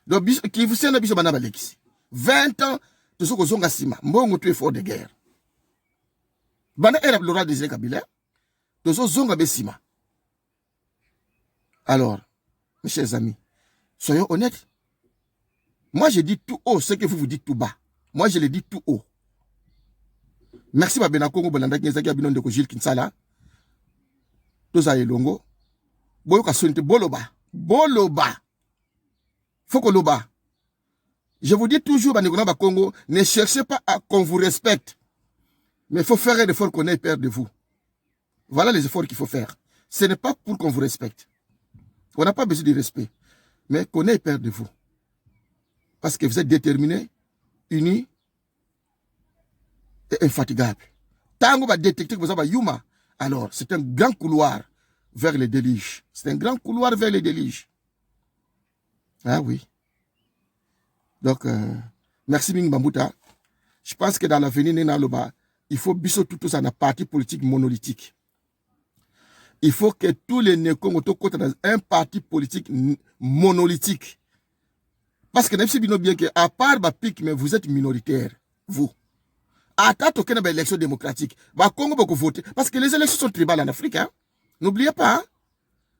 do biso Kivu sena biso bana ba lekisi 20 ans de ce que zonga sima mbongo tu effort de guerre bana era Laurent Désiré Kabila de ce zonga besima. Alors mes chers amis soyons honnêtes, moi je dis tout haut ce que vous dites tout bas, moi je le dis tout haut. Merci ba bena Congo bolanda ngezaki abino ndeko Jules Kinsala toza elongo boyo ka sonte boloba foko loba. Je vous dis toujours, Congo, ne cherchez pas à qu'on vous respecte. Mais il faut faire un effort qu'on ait peur de vous. Voilà les efforts qu'il faut faire. Ce n'est pas pour qu'on vous respecte. On n'a pas besoin de respect. Mais qu'on ait peur de vous. Parce que vous êtes déterminés, unis et infatigables. Tango va détecter que vous avez Yuma. Alors, c'est un grand couloir vers les déluges. C'est un grand couloir vers les déluges. Ah oui. Donc, merci Ming Bambuta. Je pense que dans l'avenir, il faut biso tout ça dans parti politique monolithique. Il faut que tous les Nécongos soient dans un parti politique monolithique. Parce que même bien que, à part Bapik, mais vous êtes minoritaire, vous. À tant qu'il y a une élection démocratique, Congo va voter. Parce que les élections sont tribales en Afrique. Hein? N'oubliez pas. Hein?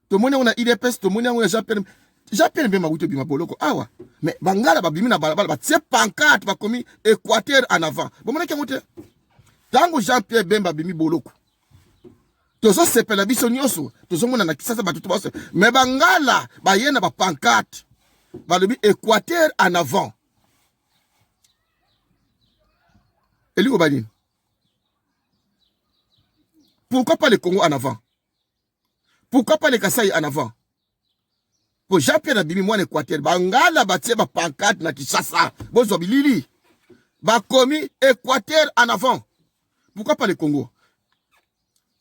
Tout le monde a IDPS, tout le monde a J'appelle bien ma route bima boloko awa mais bangala babimi na balabala ba tie pancarte ba komi Équateur en avant bon mona kengote tango Jean-Pierre Bemba bimi boloko tozo sepela biso nyoso tozo mona na kisasa batutu ba mais bangala ba yena ba pancarte ba lobi Équateur en avant Eli Obadin. Pourquoi pas le Congo en avant? Pourquoi pas le Kasaï en avant? Pour Jean-Pierre Abimi, moi, l'Équateur, bangala batie ba pancarte na Kinshasa. Bozo bilili. Ba komi Équateur en avant. Pourquoi pas le Congo?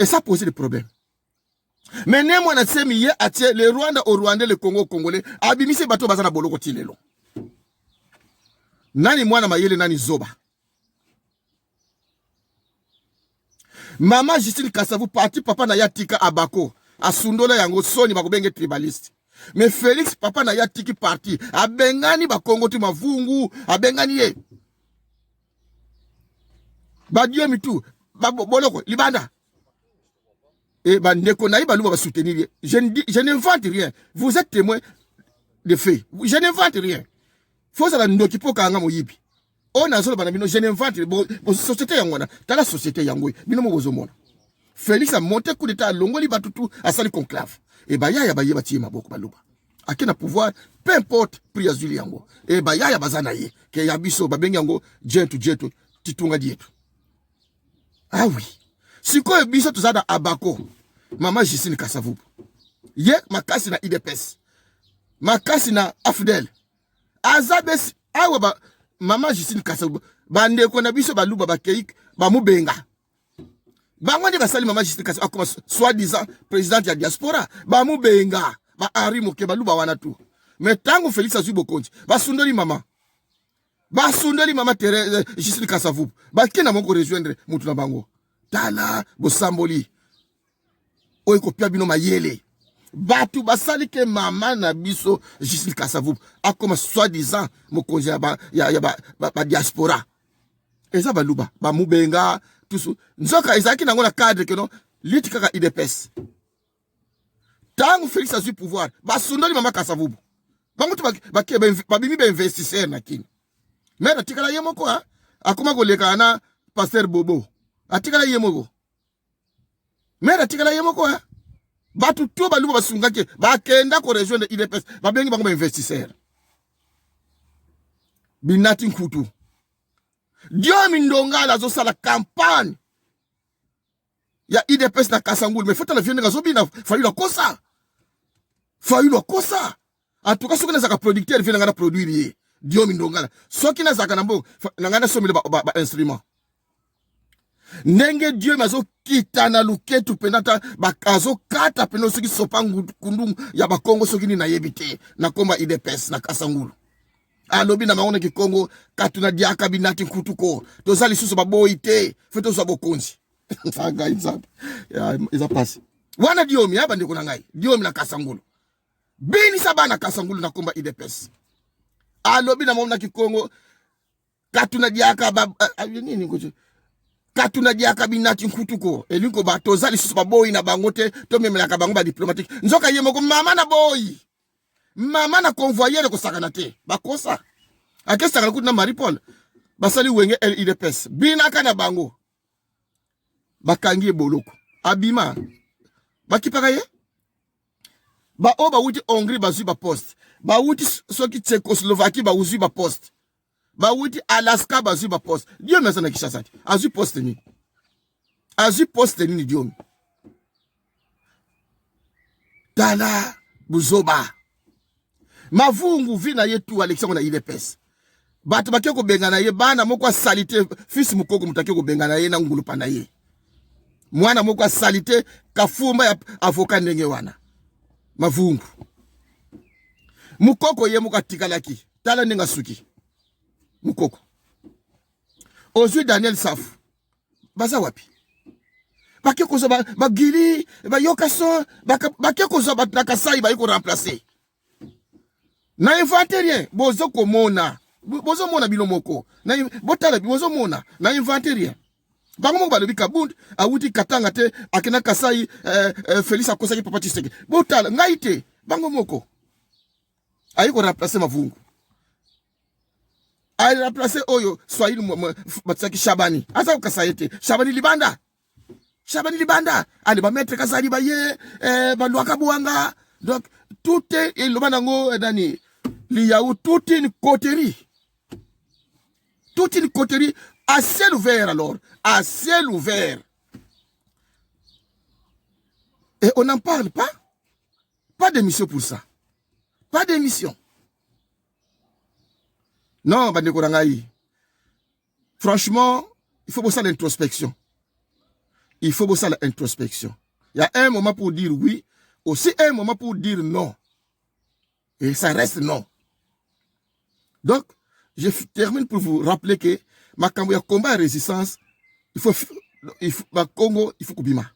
Et ça pose des problèmes. Mais ne moi na tsemi ye atie le Rwanda au Rwanda le Congo au Congolais. Abimi se bato bazana boloko tilelo. Nani mwana mayele nani zoba. Maman Justine Kasavu parti papa na yatika abako. Asundola yango soni bakobenge tribaliste. Mais Félix papa na yatiki parti. Abengani bakongo tu mavungu. Abengani ye. Badio mitu. Boloko. Libanda. Et bandeko na ibaluba ba soutenir. Je n'invente rien. Vous êtes témoin de faits. Je n'invente rien. Faut ça la ndoki po kanga moyibi. On a zolo banabino, je n'invente bo société yangona. Ta la société yangoy. Bino mo bozomona. Félix a monté coup d'état longoli batutu a sali conclave. Et baya ya baye bati maboko baluba. Akena pouvoir, peu importe priazuli yango. Et baya ya bazana ye. Ke yabiso babengi yango jentu titunga dietu. Ah oui. Siko ebiso tuzada abako. Mama Justine Kasavu. Ye makasi na IDPS. Makasi na Afdel. Azabes awa ba Mama Justine Kasavu. Bande ko na biso baluba bakeik ba mubenga. Bango basali Mama Justine Kasavu comme soi-disant président de la diaspora. Ba mubenga. Ba arimo ke baluba wana tu. Mais tango Félix Azui Bokonji. Ba sundoli mama. Ba sundoli mama Justine Kasavu. Ba kena moko rejoindre mutu na bango. tala bosamboli oyo kopia bino mayele batu basali ke mama na biso Gisèle Kasavubu akoma soi-disant mokonzi ya diaspora eza baluba bamubenga tusu nzoka ezalaki nango na cadre ke no liti kaka IDPS tango Félix azwi pouvoir basundoli mama Kasavubu bango tu babimi investisseur na kini mais atikala ye moko akoma koleka na pasteur Bobo atikala ye moko mais atikala ye moko batu to baluba basungaki bakenda ko rejoindre IDPS babengi bango investisseur Binati Nkutu Diomi Ndongala azosala campagne ya IDPS na Kasangulu mais fota la viande ngazobina fayu la kosa en tout cas soki nazaka producteur viande ngana produire Diomi Ndongala soki nazaka nambo nangana somile ba instrument ndenge Dieu mazo kitana luketu penata bakazo kata peno soki sopangu kundum ya bakongo soki ni na yebite na komba IDPS na Kasangulu alobi na maona ki Kongo katuna diaka Binati Nkutu ko tozali susu baboyi te feto za bokonzi faga iza pasi wana Diomi hapa ndiko na ngai Diomi na Kasangulu bini sabana Kasangulu na komba IDPS alobi na maona ki Kongo katuna diaka nini ngoje katuna diaka Binati Nkutu ko elinko ba tozali susu baboyi na bangote to memelaka bango ba diplomatique nzoka yemoko mama na boyi mama na convoyer ko sakana te bakosa akesta kana kuna Marie Paul basali wenge IDPS bina kana bango bakangi boloko abima bakipaka ye ba oba wuti Hongrie bazui ba poste ba wuti soki Tchécoslovaquie ba uzui ba poste ba wuti Alaska bazui ba poste Dieu mesa na Kinshasa azui poste ni Dieu tala buzoba mavungu vina yetu Alexandre na IDPS batu bakie ko bengana ye bana moko salite fils mukoko mutake ko bengana ye na ngulupa na ye mwana moko salite kafumba ya avocat ndenge wana mavungu mukoko ye moko tikalaki tala ndinga suki mukoko ozwi Daniel Safu baza wapi bakie ko ba bagili ba yokaso bakie ko ba nakasai ba yiko remplacer na inventaire bozo komona bozo mona bino moko na botala bozo mona na inventaire bango mo balobi kabund awuti katanga te akena kasai Félix akosaki papa Tshisekedi botala ngaite bango moko ayiko remplacer mavungu ay remplacer oyo Swahili batsaki Shabani asa kasayete Shabani libanda ali ba mettre kasali ba ye balwaka buanga donc tout est le banango dani liyaou toute une coterie à ciel ouvert alors à ciel ouvert et on n'en parle pas d'émission pour ça pas d'émission non bandeko rangai franchement il faut bosser l'introspection il y a un moment pour dire oui aussi un moment pour dire non et ça reste non. Donc, je termine pour vous rappeler que ma combat et résistance, il faut Congo, il faut Kubima.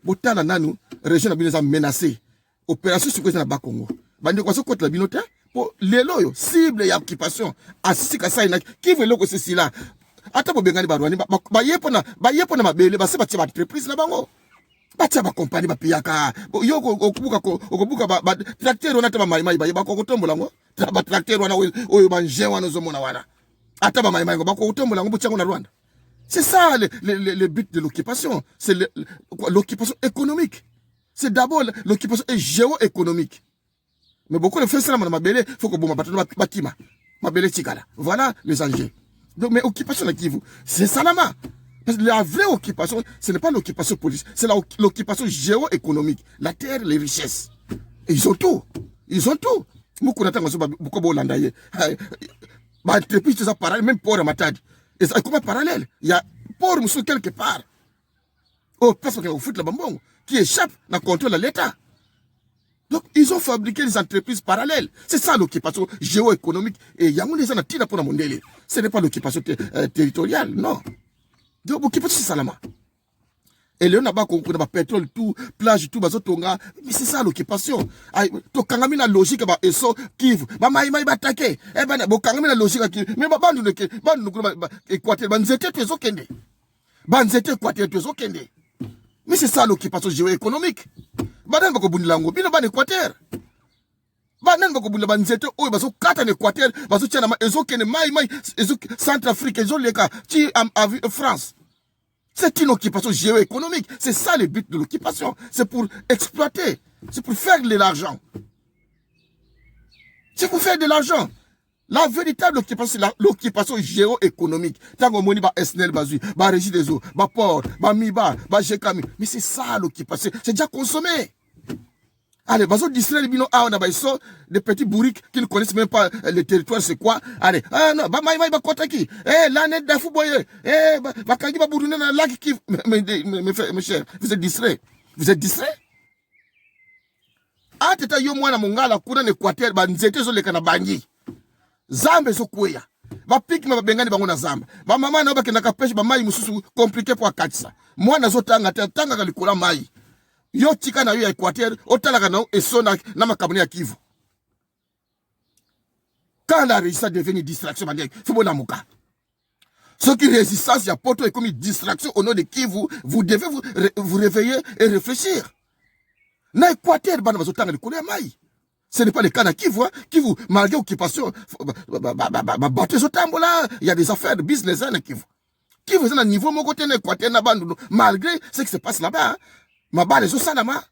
Botala nanu, région a menacé. Opération sur na Congo. Bande kwa so côté la binote pour les loyo cible ya occupation asika saina qui veut loko ceci là. Ata bo bengani barwani ba yepona mabele ba se ba tia entreprise na bango. Bacha ba compagnie ba piyaka yoko okubuka ba tracteur on ataba mai ba ko tombola ngo ba tracteur wana oyo banje wana zomona wana ataba mai ngo ba ko tombola ngo buchango na Rwanda. C'est ça le but de l'occupation, c'est l'occupation économique. C'est d'abord l'occupation géo-économique. Mais beaucoup de fait ça dans mabele faut que bon batima mabele tikala. Voilà les enjeux. Donc mais occupation à Kivu, c'est ça là. Parce que la vraie occupation, ce n'est pas l'occupation politique, c'est l'occupation géo-économique. La terre, les richesses. Et ils ont tout. Beaucoup d'entreprises, même pour la matade. Et ça, comment parallèle? Il y a pour monsieur quelque part. Oh, parce qu'on fout la bambon, qui échappe dans le contrôle de l'État. Donc, ils ont fabriqué des entreprises parallèles. C'est ça l'occupation géo-économique. Et il y a des gens qui pour la mondiale. Ce n'est pas l'occupation territoriale, non. Donc, occupation, c'est ça là. Et là, on a pas pétrole, tout, plage, tout, bazotonga. Mais c'est ça l'occupation. To kangami na logique, ba, eso, kivu. Ba, maï, batake. Eh ben, bo kangami na logique, mais ba, bandu, équateur, banzete, tu es okende. Banzete, équateur, tu es okende. Mais c'est ça l'occupation géoéconomique. Badan bako bundilango, bino ban équateur. Banan bako bundilango, banzete, oy, baso kata en équateur, baso tchana, ezo kende, maï, ezo, Centrafrique, ezo leka, ti, France. C'est une occupation géoéconomique. C'est ça le but de l'occupation. C'est pour exploiter. C'est pour faire de l'argent. C'est pour faire de l'argent. La véritable occupation, c'est l'occupation géoéconomique. Tant qu'on moni ba SNL bazui, ba régie des eaux, ba port, ba miba, ba jekami. Mais c'est ça l'occupation. C'est déjà consommé. Allez, bazo distraire les bino, on a des petits bourriques qui ne connaissent même pas le territoire, c'est quoi. Allez, non, ba maï, ba kotaki. L'année d'afou boye. Ba kangi ba bourouné dans le lac qui. Mes chers, vous êtes distrait. Vous êtes distrait? Ah, teta yo mwana mongala, kuna n'Équateur, ba nzete zo leka na bangi. Zambe zo kweya. Ba pik ma ba bengani bango na zamba. Ba mama na ba kenaka pêche ba maï mususu compliqué pour akatisa. Mwana zo tanga ka likola maï. Yo tika na yo ya Équateur, otalaka na eso na makamoni ya Kivu. Quand la résistance devient une distraction, faut bon amuka. Ce qui résistance ya poto est comme une distraction au nom de Kivu, vous devez vous réveiller et réfléchir. Na Équateur, bana bazotanga likolo ya mai. Ce n'est pas le cas na Kivu, hein. Kivu, malgré l'occupation, bateau zotambola, il y a des affaires de business, hein, na Kivu. Kivu, c'est un niveau, mon côté, na Équateur, na bandu, malgré ce qui se passe là-bas, hein. Ma bale zo salama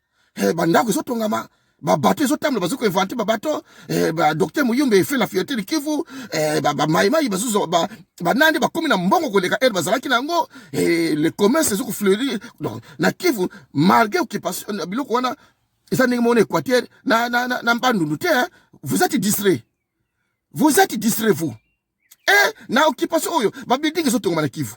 bandako zo tongama ba bateau zo tamla bazo ko inventer ba bateau ba docteur Muyumbe fait la fierté de Kivu ba maïmaï bazo ba nandi ba komi na mbongo ko leka bazalaki nango le commerce zo ko fleurir donc na Kivu malgré occupation biloko wana esa ndenge mon Équateur na mbandundu te, hein. Vous êtes distrait vous na occupation oyo ba building zo tongama na Kivu.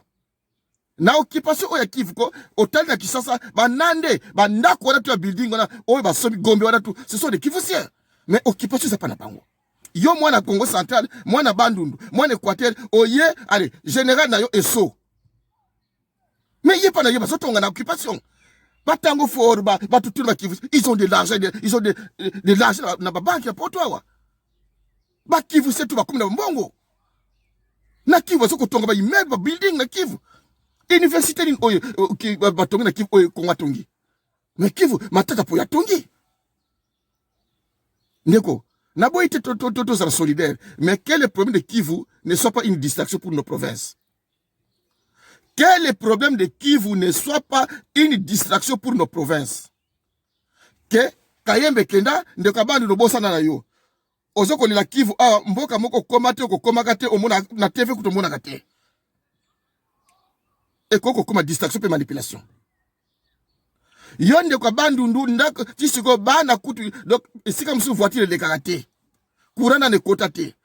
Na occupation oya Kivu ko hôtel na Kisasa banande bandako wana tu ya building wana oyo basomi Gombe wana tu ce sont des Kivusiens. Mais occupation c'est pas na bango. Yo mwana Congo central, mwana Bandundu, mwana Équateur, oye allez général na yo eso. Mais yé pas na yo basotonga na occupation. Batango for ba tutu ba Kivu, ils ont de l'argent, ils ont de l'argent na ba banque ya poto wa. Ba Kivu c'est tout ba comme na mbongo. Na Kivu so ko tonga ba immeuble ba building na Kivu. Université ni oyo ki batongi na Kivu oyo konga tongi. Mais Kivu matata po ya tongi. Ndeko, na boy te to sera solidaire, mais quel est le problème de Kivu ne soit pas une distraction pour nos provinces? Quel est le problème de Kivu ne soit pas une distraction pour nos provinces? Que Kayembe kenda ndeko bandu no bosa na yo. Ozoko ni la Kivu mboka moko komate ko komakate omona na TV kutomona kate. Et koko comme distraction et manipulation. Yonde kwa bandundu ndako tisiko bana kutu donc c'est comme si voiture de karaté. Kurana ne kotate.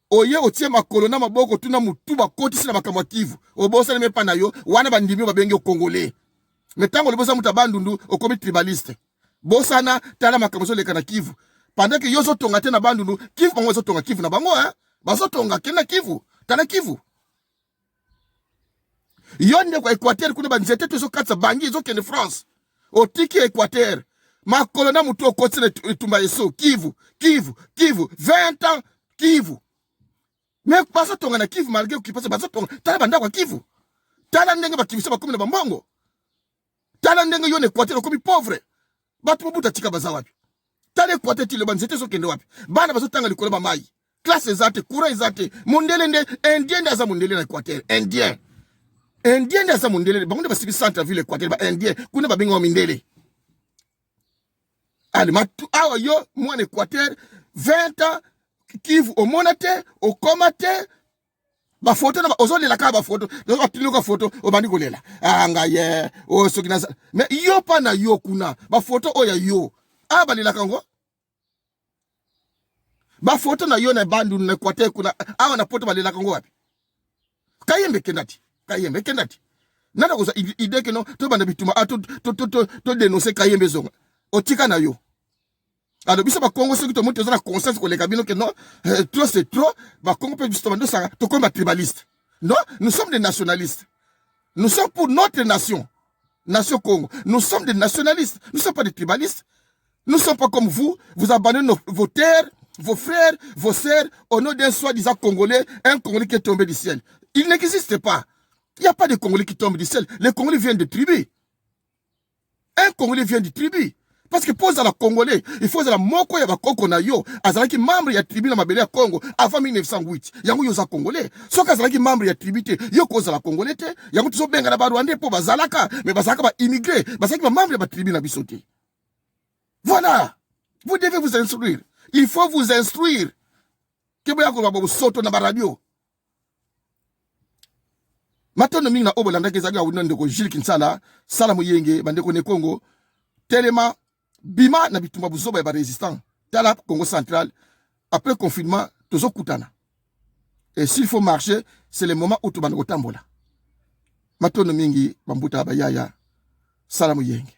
Oye otie makolo na maboko tuna mutuba koti sina makamwa Kivu. Obosa ne mepa na yo wana bandimi babenge Congolais. Metango le bosa muta bandundu okomi tribaliste. Bosa na tala makamwa le kana Kivu. Pendant que yozo tonga te na bandundu Kivu bango zo tonga Kivu na bango hein. Bazo tonga kena Kivu. Tana Kivu. Yonde kwa Équateur kuna banzete tuzo katsa bangi zo kene France. Otiki Équateur. Ma colonna muto koti le tumba yeso Kivu 20 ans Kivu. Mais baso tonga na Kivu malgré qui passe baso tonga tala banda kwa Kivu. Tala ndenge ba Kivu seba komi na bambongo. Tala ndenge yone Équateur komi pauvre. Batu mubuta tika baza wapi. Tala Équateur ti le banzete zo kende wapi. Bana baso tanga likolo ba mai. Classe ezate, courant ezate. Mondele nde indien ndaza mondele na Équateur. Indien ndaza mondele. Bango ba sibi centre ville Équateur ba indien. Kuna ba bingo mindele. Ali matu awa yo mwana Équateur 20 ans Kivu au monate au komate ba photo na ozole la ka ba photo do ba tiluka photo o bandi kolela anga ye o sokina mais yo pa na yo kuna ba photo o ya yo aba lila kango ba photo na yo na bandu na Équateur kuna awa na photo ba lila kango wapi Kayembe kendati nana koza idée que non to banda bituma to dénoncer Kayembe zonga otika na yo. Alors, biso ba Congo ceux qui te montrent la conscience que les cabinets que non, trop c'est trop, ba Congo peut justement de ça, tout comme tribaliste. Non, nous sommes des nationalistes. Nous sommes pour notre nation. Nation Congo. Nous sommes des nationalistes. Nous ne sommes pas des tribalistes. Nous ne sommes pas comme vous. Vous abandonnez vos terres, vos frères, vos sœurs, au nom d'un soi-disant Congolais, un Congolais qui est tombé du ciel. Il n'existe pas. Il n'y a pas de Congolais qui tombe du ciel. Les Congolais viennent de tribus. Un Congolais vient du tribu. Parce que pour la Congolais, il faut que la moko ya bakoko na yo, azalaki membre ya tribu na mabele ya Congo avant 1908. Yango yoza Congolais. Soka azalaki membre ya tribu te, yo koza la Congolais te, yango tuzo benga na ba Rwandais po bazalaka, mais bazalaka ba immigré, bazalaki ba membre ya ba tribu na biso te. Voilà. Vous devez vous instruire. Il faut vous instruire. Keboya ko ba soto na ba radio. Matono mingi na obolanda kezaki awuno ndeko Jules Kinsala, Sala Muyenge, bandeko ne Congo, Telema, Bima na bitumba buzoba ba résistant, Tala Congo central, après confinement, tozo kutana. Et s'il faut marcher, c'est le moment où tu vas tambola. Matono mingi, bambuta bayaya, Sala Muyenge.